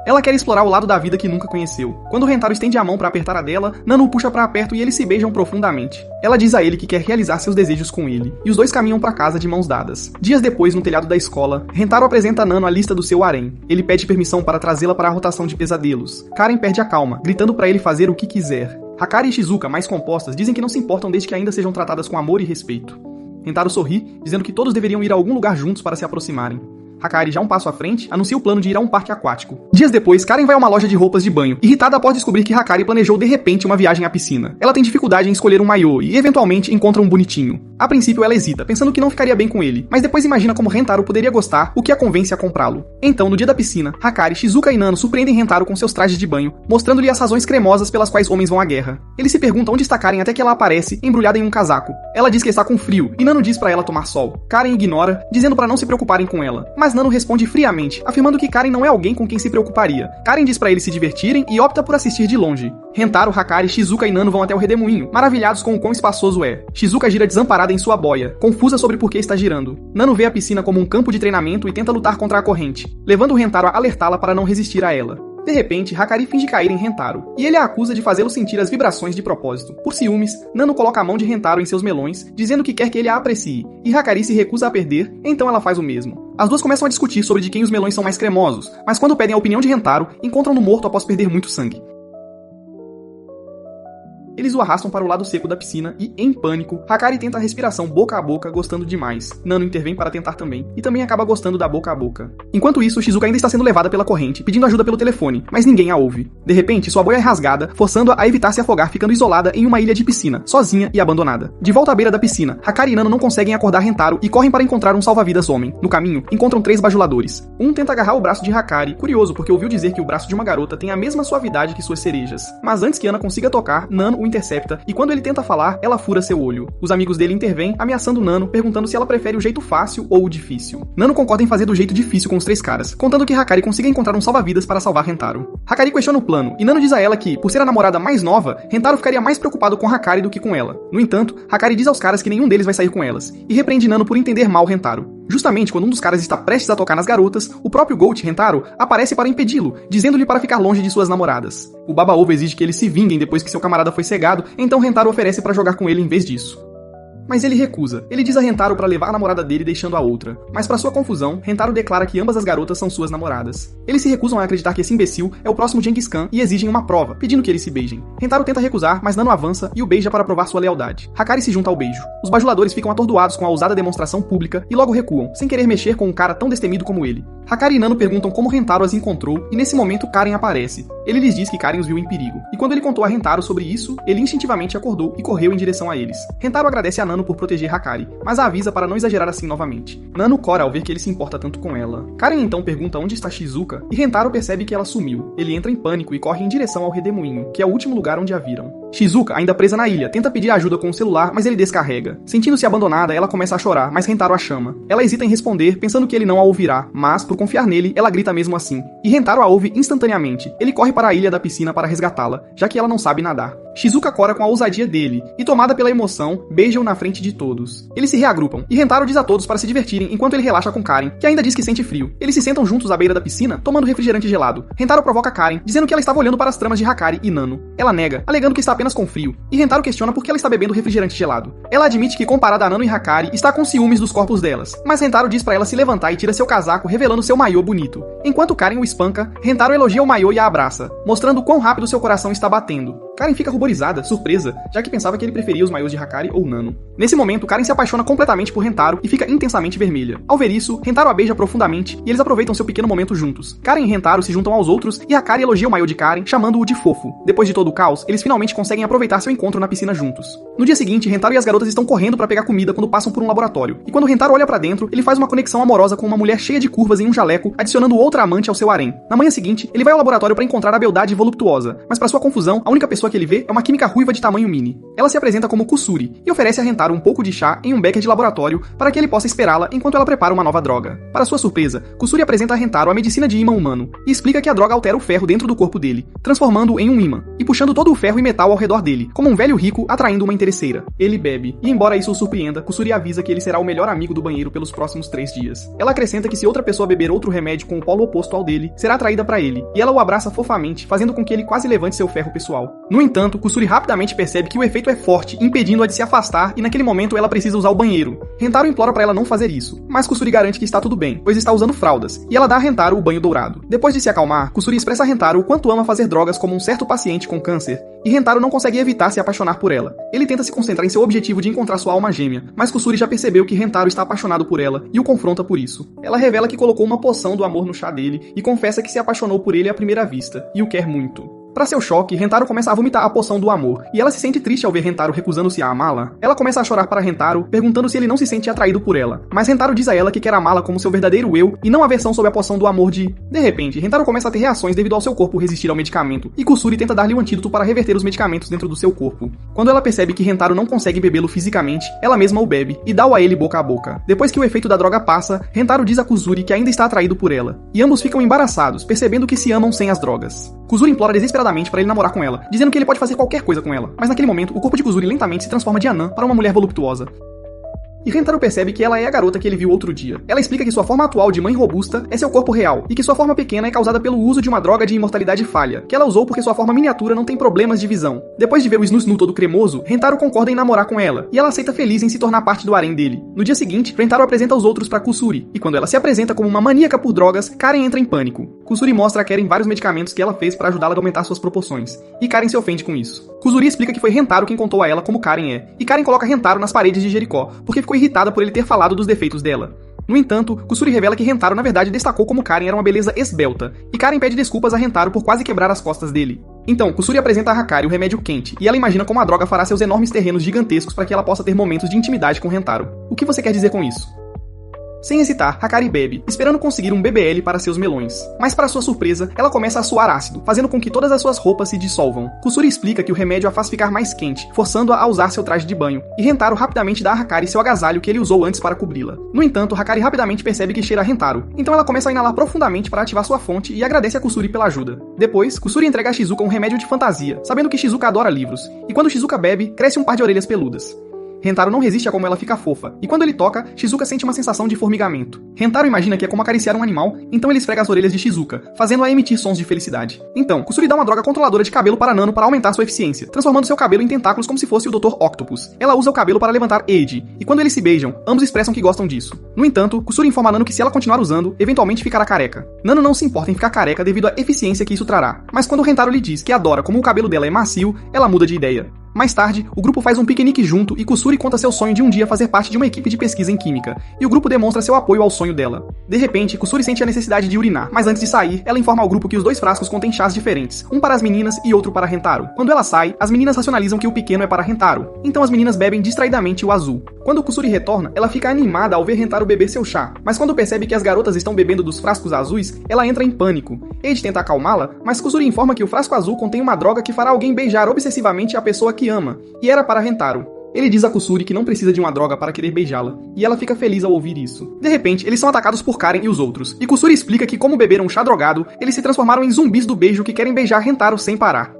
Ela quer explorar o lado da vida que nunca conheceu. Quando Rentaro estende a mão para apertar a dela, Nano o puxa para perto e eles se beijam profundamente. Ela diz a ele que quer realizar seus desejos com ele, e os dois caminham para casa de mãos dadas. Dias depois, no telhado da escola, Rentaro apresenta a Nano a lista do seu harém. Ele pede permissão para trazê-la para a rotação de pesadelos. Karen perde a calma, gritando para ele fazer o que quiser. Hakari e Shizuka, mais compostas, dizem que não se importam desde que ainda sejam tratadas com amor e respeito. Rentaro sorri, dizendo que todos deveriam ir a algum lugar juntos para se aproximarem. Hakari, já um passo à frente, anuncia o plano de ir a um parque aquático. Dias depois, Karen vai a uma loja de roupas de banho, irritada após descobrir que Hakari planejou de repente uma viagem à piscina. Ela tem dificuldade em escolher um maiô e, eventualmente, encontra um bonitinho. A princípio, ela hesita, pensando que não ficaria bem com ele, mas depois imagina como Rentaro poderia gostar, o que a convence a comprá-lo. Então, no dia da piscina, Hakari, Shizuka e Nano surpreendem Rentaro com seus trajes de banho, mostrando-lhe as razões cremosas pelas quais homens vão à guerra. Ele se pergunta onde está Karen até que ela aparece, embrulhada em um casaco. Ela diz que está com frio, e Nano diz para ela tomar sol. Karen ignora, dizendo para não se preocuparem com ela, mas Nano responde friamente, afirmando que Karen não é alguém com quem se preocuparia. Karen diz para eles se divertirem e opta por assistir de longe. Rentaro, Hakari, Shizuka e Nano vão até o redemoinho, maravilhados com o quão espaçoso é. Shizuka gira desamparada em sua boia, confusa sobre por que está girando. Nano vê a piscina como um campo de treinamento e tenta lutar contra a corrente, levando Rentaro a alertá-la para não resistir a ela. De repente, Hakari finge cair em Rentaro, e ele a acusa de fazê-lo sentir as vibrações de propósito. Por ciúmes, Nano coloca a mão de Rentaro em seus melões, dizendo que quer que ele a aprecie, e Hakari se recusa a perder, então ela faz o mesmo. As duas começam a discutir sobre de quem os melões são mais cremosos, mas quando pedem a opinião de Rentaro, encontram-no morto após perder muito sangue. Eles o arrastam para o lado seco da piscina e, em pânico, Hakari tenta a respiração boca a boca, gostando demais. Nano intervém para tentar também, e também acaba gostando da boca a boca. Enquanto isso, Shizuka ainda está sendo levada pela corrente, pedindo ajuda pelo telefone, mas ninguém a ouve. De repente, sua boia é rasgada, forçando-a a evitar se afogar, ficando isolada em uma ilha de piscina, sozinha e abandonada. De volta à beira da piscina, Hakari e Nano não conseguem acordar Rentaro e correm para encontrar um salva-vidas homem. No caminho, encontram 3 bajuladores. Um tenta agarrar o braço de Hakari, curioso porque ouviu dizer que o braço de uma garota tem a mesma suavidade que suas cerejas. Mas antes que Ana consiga tocar, Nano o intercepta e quando ele tenta falar, ela fura seu olho. Os amigos dele intervêm, ameaçando Nano, perguntando se ela prefere o jeito fácil ou o difícil. Nano concorda em fazer do jeito difícil com os 3 caras, contando que Hakari consiga encontrar um salva-vidas para salvar Rentaro. Hakari questiona o plano, e Nano diz a ela que, por ser a namorada mais nova, Rentaro ficaria mais preocupado com Hakari do que com ela. No entanto, Hakari diz aos caras que nenhum deles vai sair com elas, e repreende Nano por entender mal Rentaro. Justamente quando um dos caras está prestes a tocar nas garotas, o próprio Gold, Rentaro, aparece para impedi-lo, dizendo-lhe para ficar longe de suas namoradas. O Baba-Ovo exige que eles se vinguem depois que seu camarada foi cegado, então Rentaro oferece para jogar com ele em vez disso. Mas ele recusa. Ele diz a Rentaro para levar a namorada dele deixando a outra. Mas para sua confusão, Rentaro declara que ambas as garotas são suas namoradas. Eles se recusam a acreditar que esse imbecil é o próximo Genghis Khan e exigem uma prova, pedindo que eles se beijem. Rentaro tenta recusar, mas Nano avança e o beija para provar sua lealdade. Hakari se junta ao beijo. Os bajuladores ficam atordoados com a ousada demonstração pública e logo recuam, sem querer mexer com um cara tão destemido como ele. Hakari e Nano perguntam como Rentaro as encontrou e nesse momento Karen aparece. Ele lhes diz que Karen os viu em perigo. E quando ele contou a Rentaro sobre isso, ele instintivamente acordou e correu em direção a eles. Rentaro agradece a Nano por proteger Hakari, mas a avisa para não exagerar assim novamente. Nano cora ao ver que ele se importa tanto com ela. Karen então pergunta onde está Shizuka e Rentaro percebe que ela sumiu. Ele entra em pânico e corre em direção ao redemoinho, que é o último lugar onde a viram. Shizuka, ainda presa na ilha, tenta pedir ajuda com o celular, mas ele descarrega. Sentindo-se abandonada, ela começa a chorar, mas Rentaro a chama. Ela hesita em responder, pensando que ele não a ouvirá, mas, por confiar nele, ela grita mesmo assim. E Rentaro a ouve instantaneamente. Ele corre para a ilha da piscina para resgatá-la, já que ela não sabe nadar. Shizuka cora com a ousadia dele, e tomada pela emoção, beija-o na frente de todos. Eles se reagrupam, e Rentaro diz a todos para se divertirem enquanto ele relaxa com Karen, que ainda diz que sente frio. Eles se sentam juntos à beira da piscina, tomando refrigerante gelado. Rentaro provoca Karen, dizendo que ela estava olhando para as tramas de Hakari e Nano. Ela nega, alegando que está apenas com frio, e Rentaro questiona por que ela está bebendo refrigerante gelado. Ela admite que, comparada a Nano e Hakari, está com ciúmes dos corpos delas, mas Rentaro diz para ela se levantar e tira seu casaco, revelando seu maiô bonito. Enquanto Karen o espanca, Rentaro elogia o maiô e a abraça, mostrando quão rápido seu coração está batendo. Karen fica ruborizada, surpresa, já que pensava que ele preferia os maiôs de Hakari ou Nano. Nesse momento, Karen se apaixona completamente por Rentaro e fica intensamente vermelha. Ao ver isso, Rentaro a beija profundamente e eles aproveitam seu pequeno momento juntos. Karen e Rentaro se juntam aos outros e Hakari elogia o maiô de Karen, chamando-o de fofo. Depois de todo o caos, eles finalmente conseguem aproveitar seu encontro na piscina juntos. No dia seguinte, Rentaro e as garotas estão correndo para pegar comida quando passam por um laboratório. E quando Rentaro olha para dentro, ele faz uma conexão amorosa com uma mulher cheia de curvas em um jaleco, adicionando outra amante ao seu harém. Na manhã seguinte, ele vai ao laboratório para encontrar a beldade voluptuosa, mas para sua confusão, a única pessoa que ele vê é uma química ruiva de tamanho mini. Ela se apresenta como Kusuri e oferece a Rentaro um pouco de chá em um becker de laboratório para que ele possa esperá-la enquanto ela prepara uma nova droga. Para sua surpresa, Kusuri apresenta a Rentaro a medicina de ímã humano e explica que a droga altera o ferro dentro do corpo dele, transformando-o em um ímã e puxando todo o ferro e metal ao redor dele, como um velho rico atraindo uma interesseira. Ele bebe, e embora isso o surpreenda, Kusuri avisa que ele será o melhor amigo do banheiro pelos próximos 3 dias. Ela acrescenta que se outra pessoa beber outro remédio com o polo oposto ao dele, será atraída para ele, e ela o abraça fofamente, fazendo com que ele quase levante seu ferro pessoal. No entanto, Kusuri rapidamente percebe que o efeito é forte, impedindo-a de se afastar, e naquele momento ela precisa usar o banheiro. Rentaro implora para ela não fazer isso, mas Kusuri garante que está tudo bem, pois está usando fraldas, e ela dá a Rentaro o banho dourado. Depois de se acalmar, Kusuri expressa a Rentaro o quanto ama fazer drogas como um certo paciente com câncer, e Rentaro não consegue evitar se apaixonar por ela. Ele tenta se concentrar em seu objetivo de encontrar sua alma gêmea, mas Kusuri já percebeu que Rentaro está apaixonado por ela, e o confronta por isso. Ela revela que colocou uma poção do amor no chá dele, e confessa que se apaixonou por ele à primeira vista, e o quer muito. Para seu choque, Rentaro começa a vomitar a poção do amor, e ela se sente triste ao ver Rentaro recusando-se a amá-la. Ela começa a chorar para Rentaro, perguntando se ele não se sente atraído por ela. Mas Rentaro diz a ela que quer amá-la como seu verdadeiro eu, e não a versão sob a poção do amor de... De repente, Rentaro começa a ter reações devido ao seu corpo resistir ao medicamento, e Kusuri tenta dar-lhe um antídoto para reverter os medicamentos dentro do seu corpo. Quando ela percebe que Rentaro não consegue bebê-lo fisicamente, ela mesma o bebe, e dá-o a ele boca a boca. Depois que o efeito da droga passa, Rentaro diz a Kusuri que ainda está atraído por ela, e ambos ficam embaraçados, percebendo que se amam sem as drogas. Kusuri implora desesperadamente para ele namorar com ela, dizendo que ele pode fazer qualquer coisa com ela, mas naquele momento, o corpo de Kusuri lentamente se transforma de anã para uma mulher voluptuosa. E Rentaro percebe que ela é a garota que ele viu outro dia. Ela explica que sua forma atual de mãe robusta é seu corpo real, e que sua forma pequena é causada pelo uso de uma droga de imortalidade falha, que ela usou porque sua forma miniatura não tem problemas de visão. Depois de ver o Snoo todo cremoso, Rentaro concorda em namorar com ela, e ela aceita feliz em se tornar parte do harém dele. No dia seguinte, Rentaro apresenta os outros pra Kusuri, e quando ela se apresenta como uma maníaca por drogas, Karen entra em pânico. Kusuri mostra a Karen vários medicamentos que ela fez para ajudá-la a aumentar suas proporções, e Karen se ofende com isso. Kusuri explica que foi Rentaro quem contou a ela como Karen é, e Karen coloca Rentaro nas paredes de Jericó, porque ficou irritada por ele ter falado dos defeitos dela. No entanto, Kusuri revela que Rentaro na verdade destacou como Karen era uma beleza esbelta, e Karen pede desculpas a Rentaro por quase quebrar as costas dele. Então, Kusuri apresenta a Hakari o remédio quente, e ela imagina como a droga fará seus enormes terrenos gigantescos para que ela possa ter momentos de intimidade com Rentaro. O que você quer dizer com isso? Sem hesitar, Hakari bebe, esperando conseguir um BBL para seus melões. Mas para sua surpresa, ela começa a suar ácido, fazendo com que todas as suas roupas se dissolvam. Kusuri explica que o remédio a faz ficar mais quente, forçando-a a usar seu traje de banho, e Rentaro rapidamente dá a Hakari seu agasalho que ele usou antes para cobri-la. No entanto, Hakari rapidamente percebe que cheira a Rentaro, então ela começa a inalar profundamente para ativar sua fonte e agradece a Kusuri pela ajuda. Depois, Kusuri entrega a Shizuka um remédio de fantasia, sabendo que Shizuka adora livros, e quando Shizuka bebe, cresce um par de orelhas peludas. Rentaro não resiste a como ela fica fofa, e quando ele toca, Shizuka sente uma sensação de formigamento. Rentaro imagina que é como acariciar um animal, então ele esfrega as orelhas de Shizuka, fazendo-a emitir sons de felicidade. Então, Kusuri dá uma droga controladora de cabelo para Nano para aumentar sua eficiência, transformando seu cabelo em tentáculos como se fosse o Dr. Octopus. Ela usa o cabelo para levantar Eiji, e quando eles se beijam, ambos expressam que gostam disso. No entanto, Kusuri informa a Nano que se ela continuar usando, eventualmente ficará careca. Nano não se importa em ficar careca devido à eficiência que isso trará, mas quando Rentaro lhe diz que adora como o cabelo dela é macio, ela muda de ideia. Mais tarde, o grupo faz um piquenique junto e Kusuri conta seu sonho de um dia fazer parte de uma equipe de pesquisa em química, e o grupo demonstra seu apoio ao sonho dela. De repente, Kusuri sente a necessidade de urinar, mas antes de sair, ela informa ao grupo que os 2 frascos contêm chás diferentes, um para as meninas e outro para Rentaro. Quando ela sai, as meninas racionalizam que o pequeno é para Rentaro, então as meninas bebem distraidamente o azul. Quando Kusuri retorna, ela fica animada ao ver Rentaro beber seu chá, mas quando percebe que as garotas estão bebendo dos frascos azuis, ela entra em pânico. Eiji tenta acalmá-la, mas Kusuri informa que o frasco azul contém uma droga que fará alguém beijar obsessivamente a pessoa que ama, e era para Rentaro. Ele diz a Kusuri que não precisa de uma droga para querer beijá-la, e ela fica feliz ao ouvir isso. De repente, eles são atacados por Karen e os outros, e Kusuri explica que como beberam chá drogado, eles se transformaram em zumbis do beijo que querem beijar Rentaro sem parar.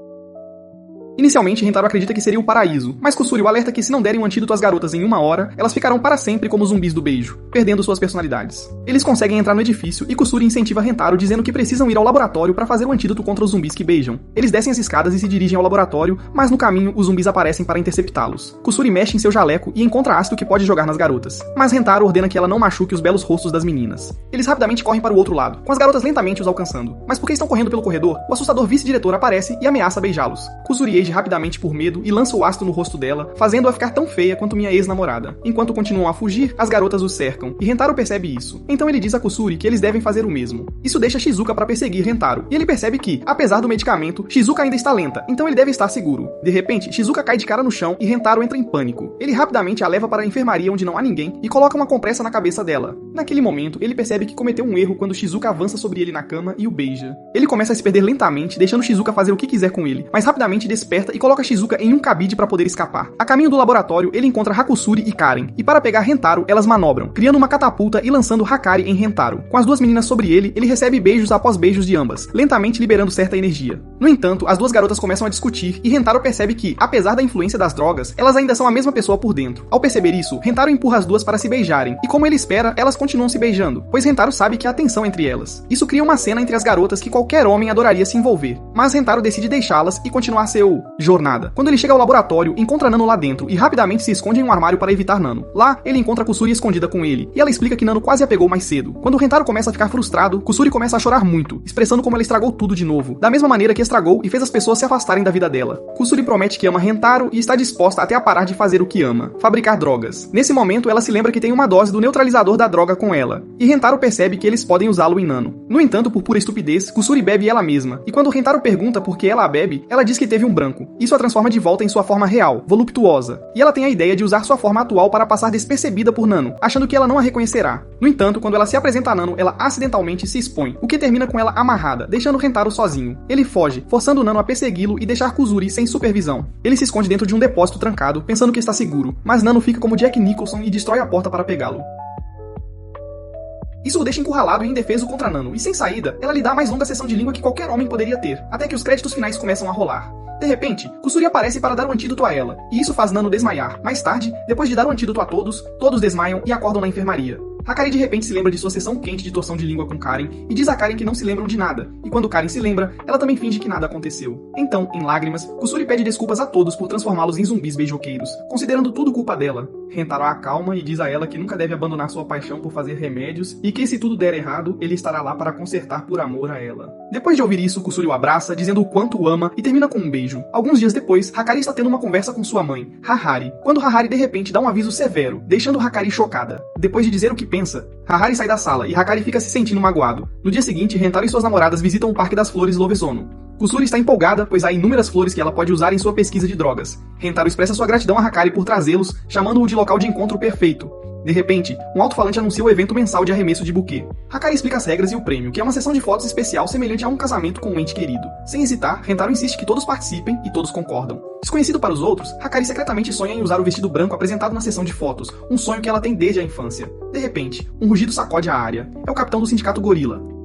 Inicialmente, Rentaro acredita que seria o paraíso, mas Kusuri o alerta que se não derem um antídoto às garotas em 1 hora, elas ficarão para sempre como zumbis do beijo, perdendo suas personalidades. Eles conseguem entrar no edifício e Kusuri incentiva Rentaro dizendo que precisam ir ao laboratório para fazer o antídoto contra os zumbis que beijam. Eles descem as escadas e se dirigem ao laboratório, mas no caminho os zumbis aparecem para interceptá-los. Kusuri mexe em seu jaleco e encontra ácido que pode jogar nas garotas, mas Rentaro ordena que ela não machuque os belos rostos das meninas. Eles rapidamente correm para o outro lado, com as garotas lentamente os alcançando. Mas porque estão correndo pelo corredor, o assustador vice-diretor aparece e ameaça beijá-los. Kusuri e Eiji rapidamente por medo e lança o ácido no rosto dela, fazendo-a ficar tão feia quanto minha ex-namorada. Enquanto continuam a fugir, as garotas os cercam, e Rentaro percebe isso. Então ele diz a Kusuri que eles devem fazer o mesmo. Isso deixa Shizuka para perseguir Rentaro, e ele percebe que, apesar do medicamento, Shizuka ainda está lenta, então ele deve estar seguro. De repente, Shizuka cai de cara no chão e Rentaro entra em pânico. Ele rapidamente a leva para a enfermaria onde não há ninguém e coloca uma compressa na cabeça dela. Naquele momento, ele percebe que cometeu um erro quando Shizuka avança sobre ele na cama e o beija. Ele começa a se perder lentamente, deixando Shizuka fazer o que quiser com ele, mas rapidamente desperta e coloca Shizuka em um cabide para poder escapar. A caminho do laboratório, ele encontra Hakusuri e Karen, e para pegar Rentaro, elas manobram, criando uma catapulta e lançando Hakari em Rentaro. Com as 2 meninas sobre ele, ele recebe beijos após beijos de ambas, lentamente liberando certa energia. No entanto, as 2 garotas começam a discutir e Rentaro percebe que, apesar da influência das drogas, elas ainda são a mesma pessoa por dentro. Ao perceber isso, Rentaro empurra as 2 para se beijarem, e como ele espera, elas continuam se beijando, pois Rentaro sabe que há tensão entre elas. Isso cria uma cena entre as garotas que qualquer homem adoraria se envolver, mas Rentaro decide deixá-las e continuar seu jornada. Quando ele chega ao laboratório, encontra Nano lá dentro e rapidamente se esconde em um armário para evitar Nano. Lá, ele encontra Kusuri escondida com ele, e ela explica que Nano quase a pegou mais cedo. Quando Rentaro começa a ficar frustrado, Kusuri começa a chorar muito, expressando como ela estragou tudo de novo, da mesma maneira que estragou e fez as pessoas se afastarem da vida dela. Kusuri promete que ama Rentaro e está disposta até a parar de fazer o que ama, fabricar drogas. Nesse momento, ela se lembra que tem uma dose do neutralizador da droga com ela, e Rentaro percebe que eles podem usá-lo em Nano. No entanto, por pura estupidez, Kusuri bebe ela mesma, e quando Rentaro pergunta por que ela a bebe, ela diz que teve um branco. Isso a transforma de volta em sua forma real, voluptuosa, e ela tem a ideia de usar sua forma atual para passar despercebida por Nano, achando que ela não a reconhecerá. No entanto, quando ela se apresenta a Nano, ela acidentalmente se expõe, o que termina com ela amarrada, deixando Rentaro sozinho. Ele foge, forçando Nano a persegui-lo e deixar Kusuri sem supervisão. Ele se esconde dentro de um depósito trancado, pensando que está seguro, mas Nano fica como Jack Nicholson e destrói a porta para pegá-lo. Isso o deixa encurralado e indefeso contra Nano, e sem saída, ela lhe dá a mais longa sessão de língua que qualquer homem poderia ter, até que os créditos finais começam a rolar. De repente, Kusuri aparece para dar o antídoto a ela, e isso faz Nano desmaiar. Mais tarde, depois de dar o antídoto a todos, todos desmaiam e acordam na enfermaria. Hakari de repente se lembra de sua sessão quente de torção de língua com Karen e diz a Karen que não se lembram de nada, e quando Karen se lembra, ela também finge que nada aconteceu. Então, em lágrimas, Kusuri pede desculpas a todos por transformá-los em zumbis beijoqueiros, considerando tudo culpa dela. Rentaro a acalma e diz a ela que nunca deve abandonar sua paixão por fazer remédios e que se tudo der errado, ele estará lá para consertar por amor a ela. Depois de ouvir isso, Kusuri o abraça, dizendo o quanto o ama e termina com um beijo. Alguns dias depois, Hakari está tendo uma conversa com sua mãe, Hahari, quando Hahari de repente dá um aviso severo, deixando Hakari chocada. Depois de dizer o que pensa, Hahari sai da sala e Hakari fica se sentindo magoado. No dia seguinte, Rentaro e suas namoradas visitam o Parque das Flores Lovesono. Kusuri está empolgada, pois há inúmeras flores que ela pode usar em sua pesquisa de drogas. Rentaro expressa sua gratidão a Hakari por trazê-los, chamando-o de local de encontro perfeito. De repente, um alto-falante anuncia o evento mensal de arremesso de buquê. Hakari explica as regras e o prêmio, que é uma sessão de fotos especial semelhante a um casamento com um ente querido. Sem hesitar, Rentaro insiste que todos participem e todos concordam. Desconhecido para os outros, Hakari secretamente sonha em usar o vestido branco apresentado na sessão de fotos, um sonho que ela tem desde a infância. De repente, um rugido sacode a área. É o capitão do sindicato Gorila.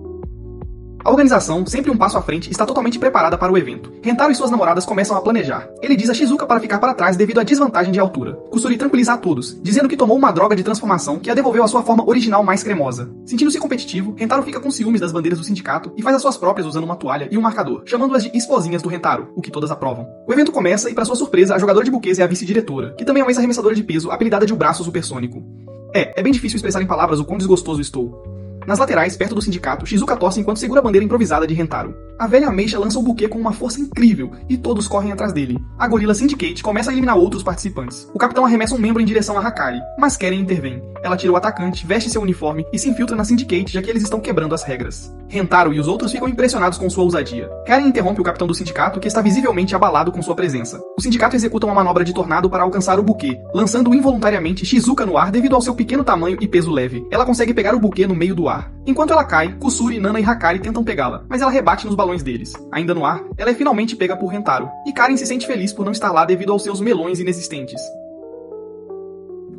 A organização, sempre um passo à frente, está totalmente preparada para o evento. Rentaro e suas namoradas começam a planejar. Ele diz a Shizuka para ficar para trás devido à desvantagem de altura. Kusuri tranquiliza a todos, dizendo que tomou uma droga de transformação que a devolveu à sua forma original mais cremosa. Sentindo-se competitivo, Rentaro fica com ciúmes das bandeiras do sindicato e faz as suas próprias usando uma toalha e um marcador, chamando-as de esposinhas do Rentaro, o que todas aprovam. O evento começa e, para sua surpresa, a jogadora de buquês é a vice-diretora, que também é uma ex-arremessadora de peso apelidada de o braço supersônico. É bem difícil expressar em palavras o quão desgostoso estou. Nas laterais, perto do sindicato, Shizuka torce enquanto segura a bandeira improvisada de Rentaro. A velha ameixa lança o buquê com uma força incrível e todos correm atrás dele. A gorila Syndicate começa a eliminar outros participantes. O capitão arremessa um membro em direção a Hakari, mas Karen intervém. Ela tira o atacante, veste seu uniforme e se infiltra na Syndicate, já que eles estão quebrando as regras. Rentaro e os outros ficam impressionados com sua ousadia. Karen interrompe o capitão do sindicato, que está visivelmente abalado com sua presença. O sindicato executa uma manobra de tornado para alcançar o buquê, lançando involuntariamente Shizuka no ar devido ao seu pequeno tamanho e peso leve. Ela consegue pegar o buquê no meio do ar. Enquanto ela cai, Kusuri, Nana e Hakari tentam pegá-la, mas ela rebate nos balões deles. Ainda no ar, ela é finalmente pega por Rentaro, e Karen se sente feliz por não estar lá devido aos seus melões inexistentes.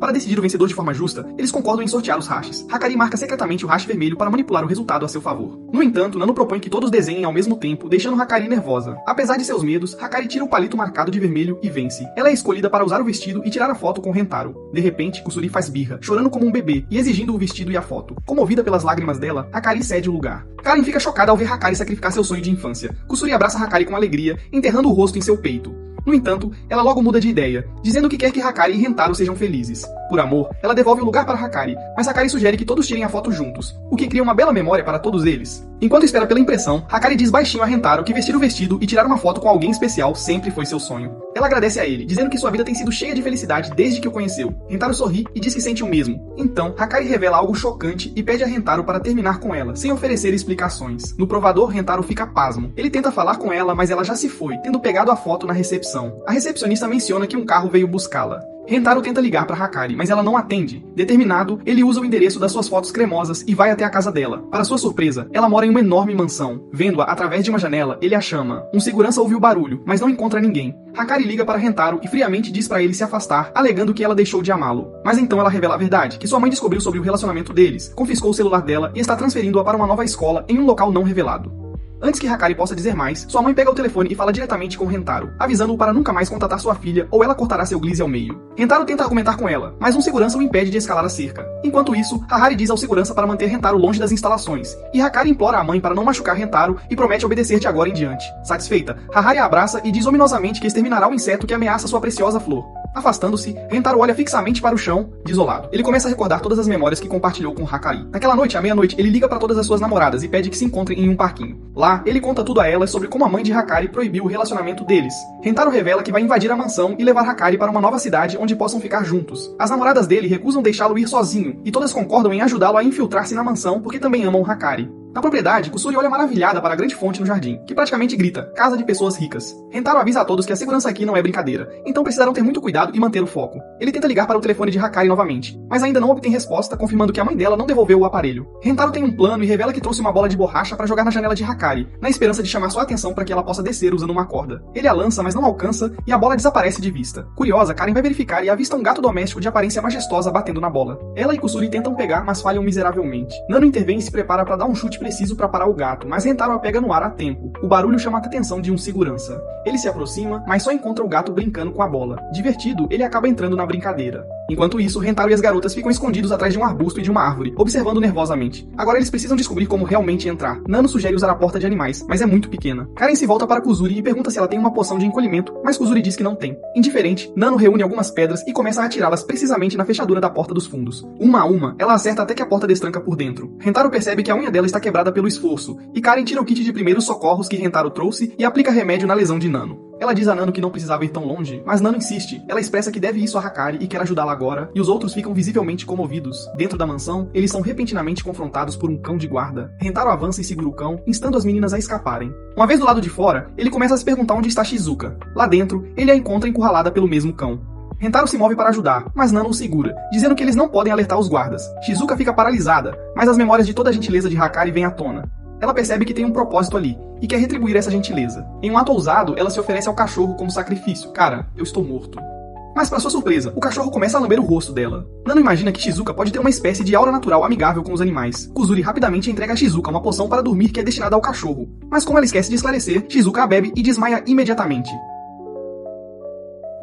Para decidir o vencedor de forma justa, eles concordam em sortear os hashes. Hakari marca secretamente o hash vermelho para manipular o resultado a seu favor. No entanto, Nano propõe que todos desenhem ao mesmo tempo, deixando Hakari nervosa. Apesar de seus medos, Hakari tira o palito marcado de vermelho e vence. Ela é escolhida para usar o vestido e tirar a foto com Rentaro. De repente, Kusuri faz birra, chorando como um bebê e exigindo o vestido e a foto. Comovida pelas lágrimas dela, Hakari cede o lugar. Karen fica chocada ao ver Hakari sacrificar seu sonho de infância. Kusuri abraça Hakari com alegria, enterrando o rosto em seu peito. No entanto, ela logo muda de ideia, dizendo que quer que Hakari e Rentaro sejam felizes. Por amor, ela devolve o lugar para Hakari, mas Hakari sugere que todos tirem a foto juntos, o que cria uma bela memória para todos eles. Enquanto espera pela impressão, Hakari diz baixinho a Rentaro que vestir o vestido e tirar uma foto com alguém especial sempre foi seu sonho. Ela agradece a ele, dizendo que sua vida tem sido cheia de felicidade desde que o conheceu. Rentaro sorri e diz que sente o mesmo. Então, Hakari revela algo chocante e pede a Rentaro para terminar com ela, sem oferecer explicações. No provador, Rentaro fica pasmo. Ele tenta falar com ela, mas ela já se foi, tendo pegado a foto na recepção. A recepcionista menciona que um carro veio buscá-la. Rentaro tenta ligar para Hakari, mas ela não atende. Determinado, ele usa o endereço das suas fotos cremosas e vai até a casa dela. Para sua surpresa, ela mora em uma enorme mansão. Vendo-a através de uma janela, ele a chama. Um segurança ouve o barulho, mas não encontra ninguém. Hakari liga para Rentaro e friamente diz para ele se afastar, alegando que ela deixou de amá-lo. Mas então ela revela a verdade, que sua mãe descobriu sobre o relacionamento deles, confiscou o celular dela e está transferindo-a para uma nova escola em um local não revelado. Antes que Hakari possa dizer mais, sua mãe pega o telefone e fala diretamente com Rentaro, avisando-o para nunca mais contatar sua filha ou ela cortará seu glisse ao meio. Rentaro tenta argumentar com ela, mas um segurança o impede de escalar a cerca. Enquanto isso, Harari diz ao segurança para manter Rentaro longe das instalações, e Hakari implora à mãe para não machucar Rentaro e promete obedecer de agora em diante. Satisfeita, Harari a abraça e diz ominosamente que exterminará o inseto que ameaça sua preciosa flor. Afastando-se, Rentaro olha fixamente para o chão, desolado. Ele começa a recordar todas as memórias que compartilhou com Hakari. Naquela noite, à meia-noite, ele liga para todas as suas namoradas e pede que se encontrem em um parquinho. Lá, ele conta tudo a elas sobre como a mãe de Hakari proibiu o relacionamento deles. Rentaro revela que vai invadir a mansão e levar Hakari para uma nova cidade onde possam ficar juntos. As namoradas dele recusam deixá-lo ir sozinho, e todas concordam em ajudá-lo a infiltrar-se na mansão porque também amam Hakari. Na propriedade, Kusuri olha maravilhada para a grande fonte no jardim, que praticamente grita, casa de pessoas ricas. Rentaro avisa a todos que a segurança aqui não é brincadeira, então precisarão ter muito cuidado e manter o foco. Ele tenta ligar para o telefone de Hakari novamente, mas ainda não obtém resposta, confirmando que a mãe dela não devolveu o aparelho. Rentaro tem um plano e revela que trouxe uma bola de borracha para jogar na janela de Hakari, na esperança de chamar sua atenção para que ela possa descer usando uma corda. Ele a lança, mas não alcança, e a bola desaparece de vista. Curiosa, Karen vai verificar e avista um gato doméstico de aparência majestosa batendo na bola. Ela e Kusuri tentam pegar, mas falham miseravelmente. Nano intervém e se prepara para dar um chute preciso para parar o gato, mas Rentaro a pega no ar a tempo. O barulho chama a atenção de um segurança. Ele se aproxima, mas só encontra o gato brincando com a bola. Divertido, ele acaba entrando na brincadeira. Enquanto isso, Rentaro e as garotas ficam escondidos atrás de um arbusto e de uma árvore, observando nervosamente. Agora eles precisam descobrir como realmente entrar. Nano sugere usar a porta de animais, mas é muito pequena. Karen se volta para Kusuri e pergunta se ela tem uma poção de encolhimento, mas Kusuri diz que não tem. Indiferente, Nano reúne algumas pedras e começa a atirá-las precisamente na fechadura da porta dos fundos. Uma a uma, ela acerta até que a porta destranca por dentro. Rentaro percebe que a unha dela está quebrada pelo esforço, e Karen tira o kit de primeiros socorros que Rentaro trouxe e aplica remédio na lesão de Nano. Ela diz a Nano que não precisava ir tão longe, mas Nano insiste. Ela expressa que deve isso a Hakari e quer ajudá-la agora, e os outros ficam visivelmente comovidos. Dentro da mansão, eles são repentinamente confrontados por um cão de guarda. Rentaro avança e segura o cão, instando as meninas a escaparem. Uma vez do lado de fora, ele começa a se perguntar onde está Shizuka. Lá dentro, ele a encontra encurralada pelo mesmo cão. Rentaro se move para ajudar, mas Nano o segura, dizendo que eles não podem alertar os guardas. Shizuka fica paralisada, mas as memórias de toda a gentileza de Hakari vêm à tona. Ela percebe que tem um propósito ali, e quer retribuir essa gentileza. Em um ato ousado, ela se oferece ao cachorro como sacrifício. Cara, eu estou morto. Mas para sua surpresa, o cachorro começa a lamber o rosto dela. Nano imagina que Shizuka pode ter uma espécie de aura natural amigável com os animais. Kusuri rapidamente entrega a Shizuka uma poção para dormir que é destinada ao cachorro. Mas como ela esquece de esclarecer, Shizuka a bebe e desmaia imediatamente.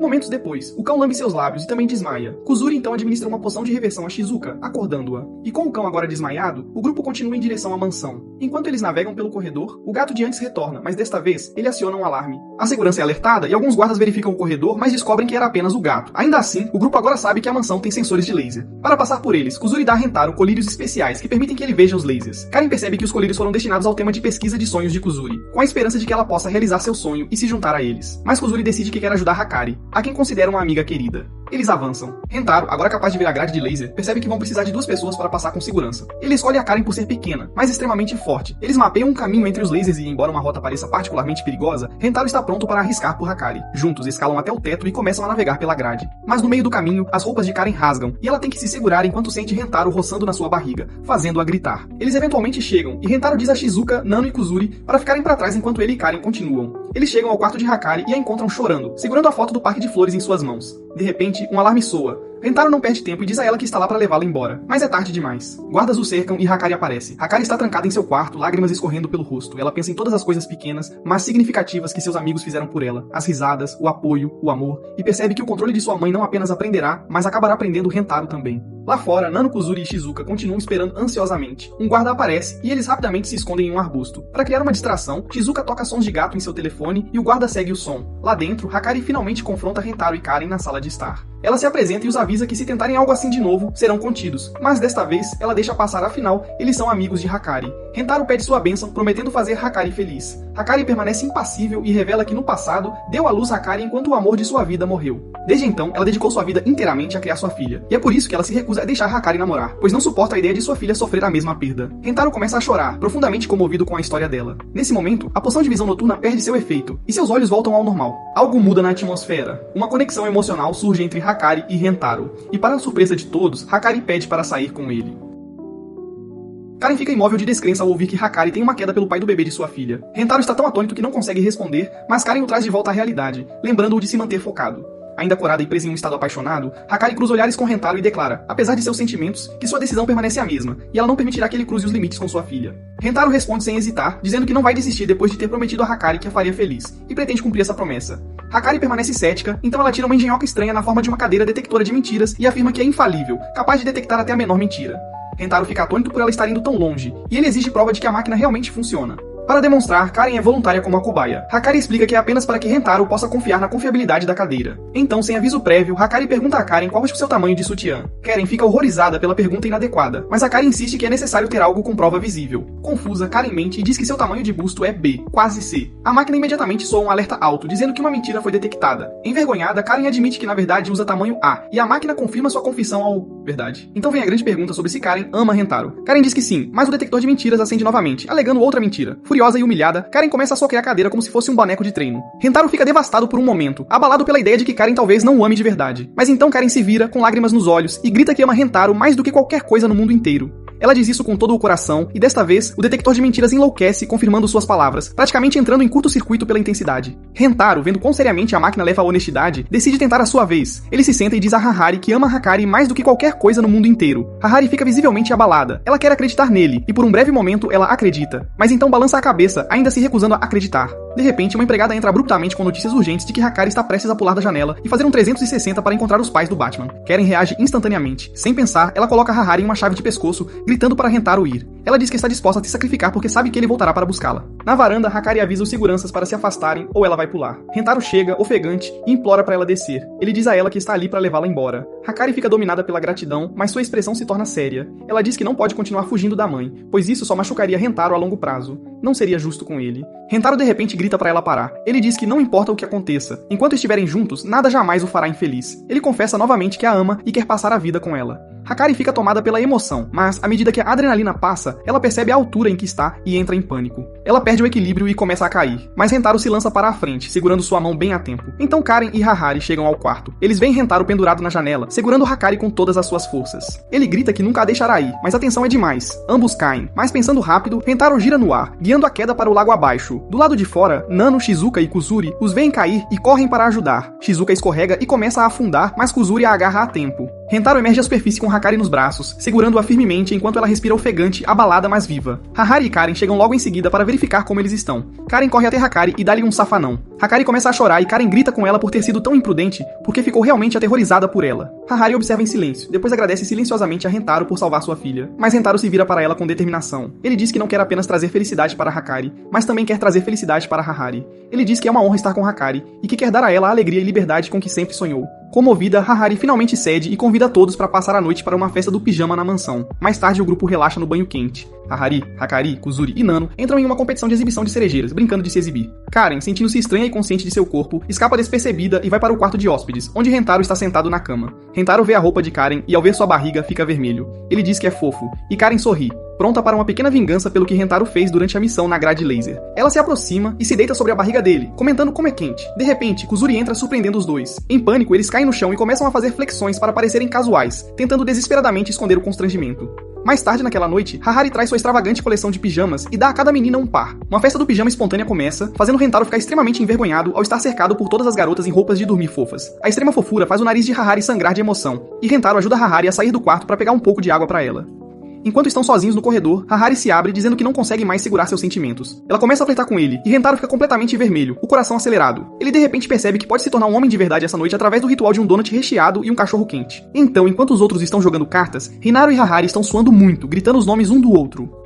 Momentos depois, o cão lambe seus lábios e também desmaia. Kuzuri então administra uma poção de reversão a Shizuka, acordando-a. E com o cão agora desmaiado, o grupo continua em direção à mansão. Enquanto eles navegam pelo corredor, o gato de antes retorna, mas desta vez, ele aciona um alarme. A segurança é alertada e alguns guardas verificam o corredor, mas descobrem que era apenas o gato. Ainda assim, o grupo agora sabe que a mansão tem sensores de laser. Para passar por eles, Kuzuri dá a Rentaro colírios especiais que permitem que ele veja os lasers. Karen percebe que os colírios foram destinados ao tema de pesquisa de sonhos de Kuzuri, com a esperança de que ela possa realizar seu sonho e se juntar a eles. Mas Kuzuri decide que quer ajudar Hakari, a quem considera uma amiga querida. Eles avançam. Rentaro, agora capaz de ver a grade de laser, percebe que vão precisar de 2 pessoas para passar com segurança. Ele escolhe a Karen por ser pequena, mas extremamente forte. Eles mapeiam um caminho entre os lasers e, embora uma rota pareça particularmente perigosa, Rentaro está pronto para arriscar por Hakari. Juntos, escalam até o teto e começam a navegar pela grade. Mas no meio do caminho, as roupas de Karen rasgam, e ela tem que se segurar enquanto sente Rentaro roçando na sua barriga, fazendo-a gritar. Eles eventualmente chegam, e Rentaro diz a Shizuka, Nano e Kuzuri para ficarem para trás enquanto ele e Karen continuam. Eles chegam ao quarto de Hakari e a encontram chorando, segurando a foto do parque de flores em suas mãos. De repente, um alarme soa. Rentaro não perde tempo e diz a ela que está lá para levá-la embora, mas é tarde demais. Guardas o cercam e Hakari aparece. Hakari está trancada em seu quarto, lágrimas escorrendo pelo rosto. Ela pensa em todas as coisas pequenas, mas significativas que seus amigos fizeram por ela. As risadas, o apoio, o amor, e percebe que o controle de sua mãe não apenas aprenderá, mas acabará aprendendo Rentaro também. Lá fora, Nano, Kuzuri e Shizuka continuam esperando ansiosamente. Um guarda aparece e eles rapidamente se escondem em um arbusto. Para criar uma distração, Shizuka toca sons de gato em seu telefone e o guarda segue o som. Lá dentro, Hakari finalmente confronta Rentaro e Karen na sala de estar. Ela se apresenta e os avisa que se tentarem algo assim de novo, serão contidos. Mas desta vez, ela deixa passar, afinal, eles são amigos de Hakari. Rentaro pede sua bênção, prometendo fazer Hakari feliz. Hakari permanece impassível e revela que no passado, deu à luz Hakari enquanto o amor de sua vida morreu. Desde então, ela dedicou sua vida inteiramente a criar sua filha. E é por isso que ela se recusa a deixar Hakari namorar, pois não suporta a ideia de sua filha sofrer a mesma perda. Rentaro começa a chorar, profundamente comovido com a história dela. Nesse momento, a poção de visão noturna perde seu efeito, e seus olhos voltam ao normal. Algo muda na atmosfera. Uma conexão emocional surge entre Hakari e Rentaro. E para a surpresa de todos, Hakari pede para sair com ele. Karen fica imóvel de descrença ao ouvir que Hakari tem uma queda pelo pai do bebê de sua filha. Rentaro está tão atônito que não consegue responder, mas Karen o traz de volta à realidade, lembrando-o de se manter focado. Ainda corada e presa em um estado apaixonado, Hakari cruza olhares com Rentaro e declara, apesar de seus sentimentos, que sua decisão permanece a mesma, e ela não permitirá que ele cruze os limites com sua filha. Rentaro responde sem hesitar, dizendo que não vai desistir depois de ter prometido a Hakari que a faria feliz, e pretende cumprir essa promessa. Hakari permanece cética, então ela tira uma engenhoca estranha na forma de uma cadeira detectora de mentiras e afirma que é infalível, capaz de detectar até a menor mentira. Rentaro fica atônito por ela estar indo tão longe, e ele exige prova de que a máquina realmente funciona. Para demonstrar, Karen é voluntária como a cobaia. Hakari explica que é apenas para que Rentaro possa confiar na confiabilidade da cadeira. Então, sem aviso prévio, Hakari pergunta a Karen qual é o seu tamanho de sutiã. Karen fica horrorizada pela pergunta inadequada, mas Hakari insiste que é necessário ter algo com prova visível. Confusa, Karen mente e diz que seu tamanho de busto é B, quase C. A máquina imediatamente soa um alerta alto, dizendo que uma mentira foi detectada. Envergonhada, Karen admite que na verdade usa tamanho A, e a máquina confirma sua confissão ao... verdade. Então vem a grande pergunta sobre se Karen ama Rentaro. Karen diz que sim, mas o detector de mentiras acende novamente, alegando outra mentira. Furiosa e humilhada, Karen começa a soquear a cadeira como se fosse um boneco de treino. Rentaro fica devastado por um momento, abalado pela ideia de que Karen talvez não o ame de verdade. Mas então Karen se vira, com lágrimas nos olhos, e grita que ama Rentaro mais do que qualquer coisa no mundo inteiro. Ela diz isso com todo o coração, e desta vez, o detector de mentiras enlouquece, confirmando suas palavras, praticamente entrando em curto-circuito pela intensidade. Rentaro, vendo quão seriamente a máquina leva a honestidade, decide tentar a sua vez. Ele se senta e diz a Hahari que ama Hakari mais do que qualquer coisa no mundo inteiro. Hahari fica visivelmente abalada. Ela quer acreditar nele, e por um breve momento ela acredita. Mas então balança a cabeça, ainda se recusando a acreditar. De repente, uma empregada entra abruptamente com notícias urgentes de que Hakari está prestes a pular da janela e fazer um 360 para encontrar os pais do Batman. Karen reage instantaneamente. Sem pensar, ela coloca Hahari em uma chave de pescoço, gritando para Rentaro ir. Ela diz que está disposta a se sacrificar porque sabe que ele voltará para buscá-la. Na varanda, Hakari avisa os seguranças para se afastarem ou ela vai pular. Rentaro chega, ofegante, e implora para ela descer. Ele diz a ela que está ali para levá-la embora. Hakari fica dominada pela gratidão, mas sua expressão se torna séria. Ela diz que não pode continuar fugindo da mãe, pois isso só machucaria Rentaro a longo prazo. Não seria justo com ele. Rentaro de repente grita para ela parar. Ele diz que não importa o que aconteça. Enquanto estiverem juntos, nada jamais o fará infeliz. Ele confessa novamente que a ama e quer passar a vida com ela. Hakari fica tomada pela emoção, mas à medida que a adrenalina passa, ela percebe a altura em que está e entra em pânico. Ela perde o equilíbrio e começa a cair, mas Rentaro se lança para a frente, segurando sua mão bem a tempo. Então Karen e Hahari chegam ao quarto. Eles veem Rentaro pendurado na janela, segurando Hakari com todas as suas forças. Ele grita que nunca a deixará ir, mas a tensão é demais. Ambos caem, mas pensando rápido, Rentaro gira no ar, guiando a queda para o lago abaixo. Do lado de fora, Nano, Shizuka e Kuzuri os veem cair e correm para ajudar. Shizuka escorrega e começa a afundar, mas Kuzuri a agarra a tempo. Rentaro emerge à superfície com Hakari nos braços, segurando-a firmemente enquanto ela respira ofegante, abalada mas viva. Hahari e Karen chegam logo em seguida para verificar como eles estão. Karen corre até Hakari e dá-lhe um safanão. Hakari começa a chorar e Karen grita com ela por ter sido tão imprudente, porque ficou realmente aterrorizada por ela. Hahari observa em silêncio, depois agradece silenciosamente a Rentaro por salvar sua filha, mas Rentaro se vira para ela com determinação. Ele diz que não quer apenas trazer felicidade para Hakari, mas também quer trazer felicidade para Hahari. Ele diz que é uma honra estar com Hakari e que quer dar a ela a alegria e liberdade com que sempre sonhou. Comovida, Hahari finalmente cede e convida todos para passar a noite para uma festa do pijama na mansão. Mais tarde, o grupo relaxa no banho quente. Hahari, Hakari, Kuzuri e Nano entram em uma competição de exibição de cerejeiras, brincando de se exibir. Karen, sentindo-se estranha e consciente de seu corpo, escapa despercebida e vai para o quarto de hóspedes, onde Rentaro está sentado na cama. Rentaro vê a roupa de Karen e ao ver sua barriga, fica vermelho. Ele diz que é fofo, e Karen sorri, pronta para uma pequena vingança pelo que Rentaro fez durante a missão na grade laser. Ela se aproxima e se deita sobre a barriga dele, comentando como é quente. De repente, Kuzuri entra surpreendendo os dois. Em pânico, eles caem no chão e começam a fazer flexões para parecerem casuais, tentando desesperadamente esconder o constrangimento. Mais tarde naquela noite, Hahari traz sua extravagante coleção de pijamas e dá a cada menina um par. Uma festa do pijama espontânea começa, fazendo Rentaro ficar extremamente envergonhado ao estar cercado por todas as garotas em roupas de dormir fofas. A extrema fofura faz o nariz de Hahari sangrar de emoção, e Rentaro ajuda Hahari a sair do quarto para pegar um pouco de água para ela. Enquanto estão sozinhos no corredor, Hahari se abre dizendo que não consegue mais segurar seus sentimentos. Ela começa a flertar com ele, e Rentaro fica completamente vermelho, o coração acelerado. Ele de repente percebe que pode se tornar um homem de verdade essa noite através do ritual de um donut recheado e um cachorro quente. Então, enquanto os outros estão jogando cartas, Rinaro e Hahari estão suando muito, gritando os nomes um do outro.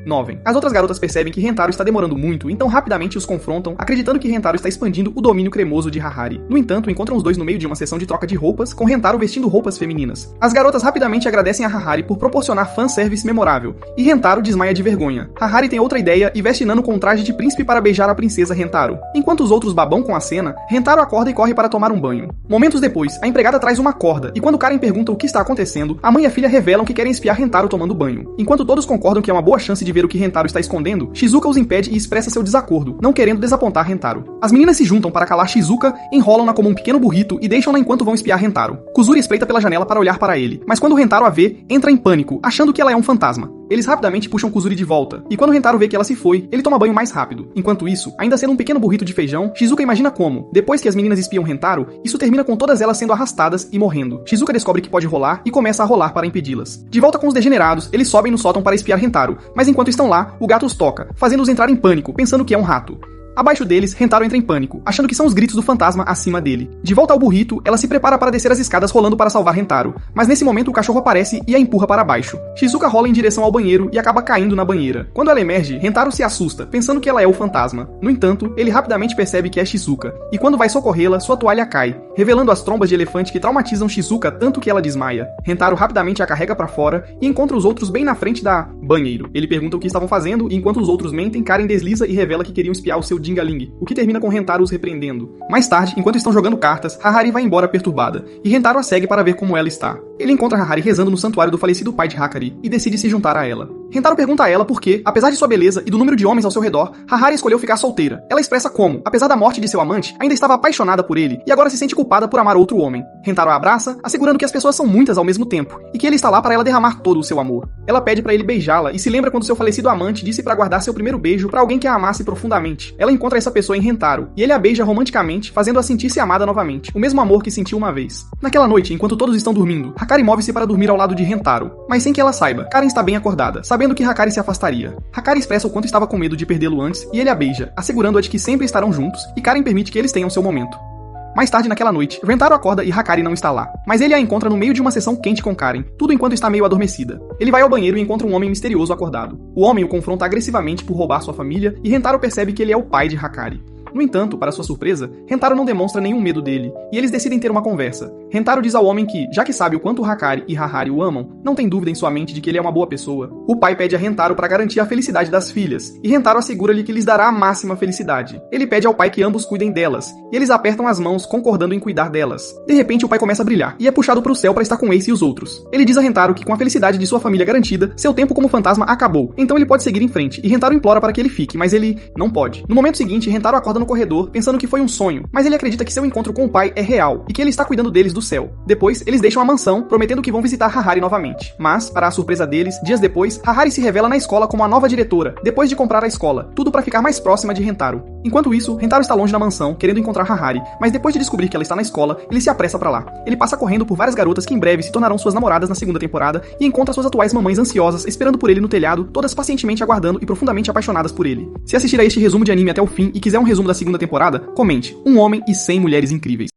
9. As outras garotas percebem que Rentaro está demorando muito, então rapidamente os confrontam, acreditando que Rentaro está expandindo o domínio cremoso de Hahari. No entanto, encontram os dois no meio de uma sessão de troca de roupas, com Rentaro vestindo roupas femininas. As garotas rapidamente agradecem a Hahari por proporcionar fanservice memorável, e Rentaro desmaia de vergonha. Hahari tem outra ideia e veste Nano com um traje de príncipe para beijar a princesa Rentaro. Enquanto os outros babam com a cena, Rentaro acorda e corre para tomar um banho. Momentos depois, a empregada traz uma corda, e quando Karen pergunta o que está acontecendo, a mãe e a filha revelam que querem espiar Rentaro tomando banho. Enquanto todos concordam que é uma boa chance de ver o que Rentaro está escondendo, Shizuka os impede e expressa seu desacordo, não querendo desapontar Rentaro. As meninas se juntam para calar Shizuka, enrolam-na como um pequeno burrito e deixam-na enquanto vão espiar Rentaro. Kuzuri espreita pela janela para olhar para ele, mas quando Rentaro a vê, entra em pânico, achando que ela é um fantasma. Eles rapidamente puxam Kuzuri de volta, e quando Rentaro vê que ela se foi, ele toma banho mais rápido. Enquanto isso, ainda sendo um pequeno burrito de feijão, Shizuka imagina como, depois que as meninas espiam Rentaro, isso termina com todas elas sendo arrastadas e morrendo. Shizuka descobre que pode rolar e começa a rolar para impedi-las. De volta com os degenerados, eles sobem no sótão para espiar Rentaro, mas enquanto estão lá, o gato os toca, fazendo-os entrar em pânico, pensando que é um rato. Abaixo deles, Rentaro entra em pânico, achando que são os gritos do fantasma acima dele. De volta ao burrito, ela se prepara para descer as escadas rolando para salvar Rentaro, mas nesse momento o cachorro aparece e a empurra para baixo. Shizuka rola em direção ao banheiro e acaba caindo na banheira. Quando ela emerge, Rentaro se assusta, pensando que ela é o fantasma. No entanto, ele rapidamente percebe que é Shizuka, e quando vai socorrê-la, sua toalha cai, revelando as trombas de elefante que traumatizam Shizuka tanto que ela desmaia. Rentaro rapidamente a carrega para fora e encontra os outros bem na frente da banheiro. Ele pergunta o que estavam fazendo e enquanto os outros mentem, Karen desliza e revela que queriam espiar o seu Dingaling, o que termina com Rentaro os repreendendo. Mais tarde, enquanto estão jogando cartas, Hahari vai embora perturbada, e Rentaro a segue para ver como ela está. Ele encontra Hahari rezando no santuário do falecido pai de Hakari, e decide se juntar a ela. Rentaro pergunta a ela por que, apesar de sua beleza e do número de homens ao seu redor, Hahari escolheu ficar solteira. Ela expressa como, apesar da morte de seu amante, ainda estava apaixonada por ele, e agora se sente culpada por amar outro homem. Rentaro a abraça, assegurando que as pessoas são muitas ao mesmo tempo, e que ele está lá para ela derramar todo o seu amor. Ela pede para ele beijá-la, e se lembra quando seu falecido amante disse para guardar seu primeiro beijo para alguém que a amasse profundamente. Ela encontra essa pessoa em Rentaro, e ele a beija romanticamente, fazendo-a sentir-se amada novamente, o mesmo amor que sentiu uma vez. Naquela noite, enquanto todos estão dormindo, Hakari move-se para dormir ao lado de Rentaro, mas sem que ela saiba, Karen está bem acordada, sabendo que Hakari se afastaria. Hakari expressa o quanto estava com medo de perdê-lo antes, e ele a beija, assegurando-a de que sempre estarão juntos, e Karen permite que eles tenham seu momento. Mais tarde naquela noite, Rentaro acorda e Hakari não está lá, mas ele a encontra no meio de uma sessão quente com Karen, tudo enquanto está meio adormecida. Ele vai ao banheiro e encontra um homem misterioso acordado. O homem o confronta agressivamente por roubar sua família, e Rentaro percebe que ele é o pai de Hakari. No entanto, para sua surpresa, Rentaro não demonstra nenhum medo dele, e eles decidem ter uma conversa. Rentaro diz ao homem que, já que sabe o quanto Hakari e Hahari o amam, não tem dúvida em sua mente de que ele é uma boa pessoa. O pai pede a Rentaro para garantir a felicidade das filhas, e Rentaro assegura-lhe que lhes dará a máxima felicidade. Ele pede ao pai que ambos cuidem delas, e eles apertam as mãos, concordando em cuidar delas. De repente, o pai começa a brilhar, e é puxado para o céu para estar com Ace e os outros. Ele diz a Rentaro que com a felicidade de sua família garantida, seu tempo como fantasma acabou, então ele pode seguir em frente, e Rentaro implora para que ele fique, mas ele não pode. No momento seguinte, Rentaro acorda no corredor, pensando que foi um sonho, mas ele acredita que seu encontro com o pai é real, e que ele está cuidando deles do céu. Depois, eles deixam a mansão, prometendo que vão visitar Harari novamente. Mas, para a surpresa deles, dias depois, Harari se revela na escola como a nova diretora, depois de comprar a escola, tudo para ficar mais próxima de Rentaro. Enquanto isso, Rentaro está longe da mansão, querendo encontrar Harari, mas depois de descobrir que ela está na escola, ele se apressa para lá. Ele passa correndo por várias garotas que em breve se tornarão suas namoradas na segunda temporada e encontra suas atuais mamães ansiosas esperando por ele no telhado, todas pacientemente aguardando e profundamente apaixonadas por ele. Se assistir a este resumo de anime até o fim e quiser um resumo da segunda temporada, comente: Um homem e 100 mulheres incríveis.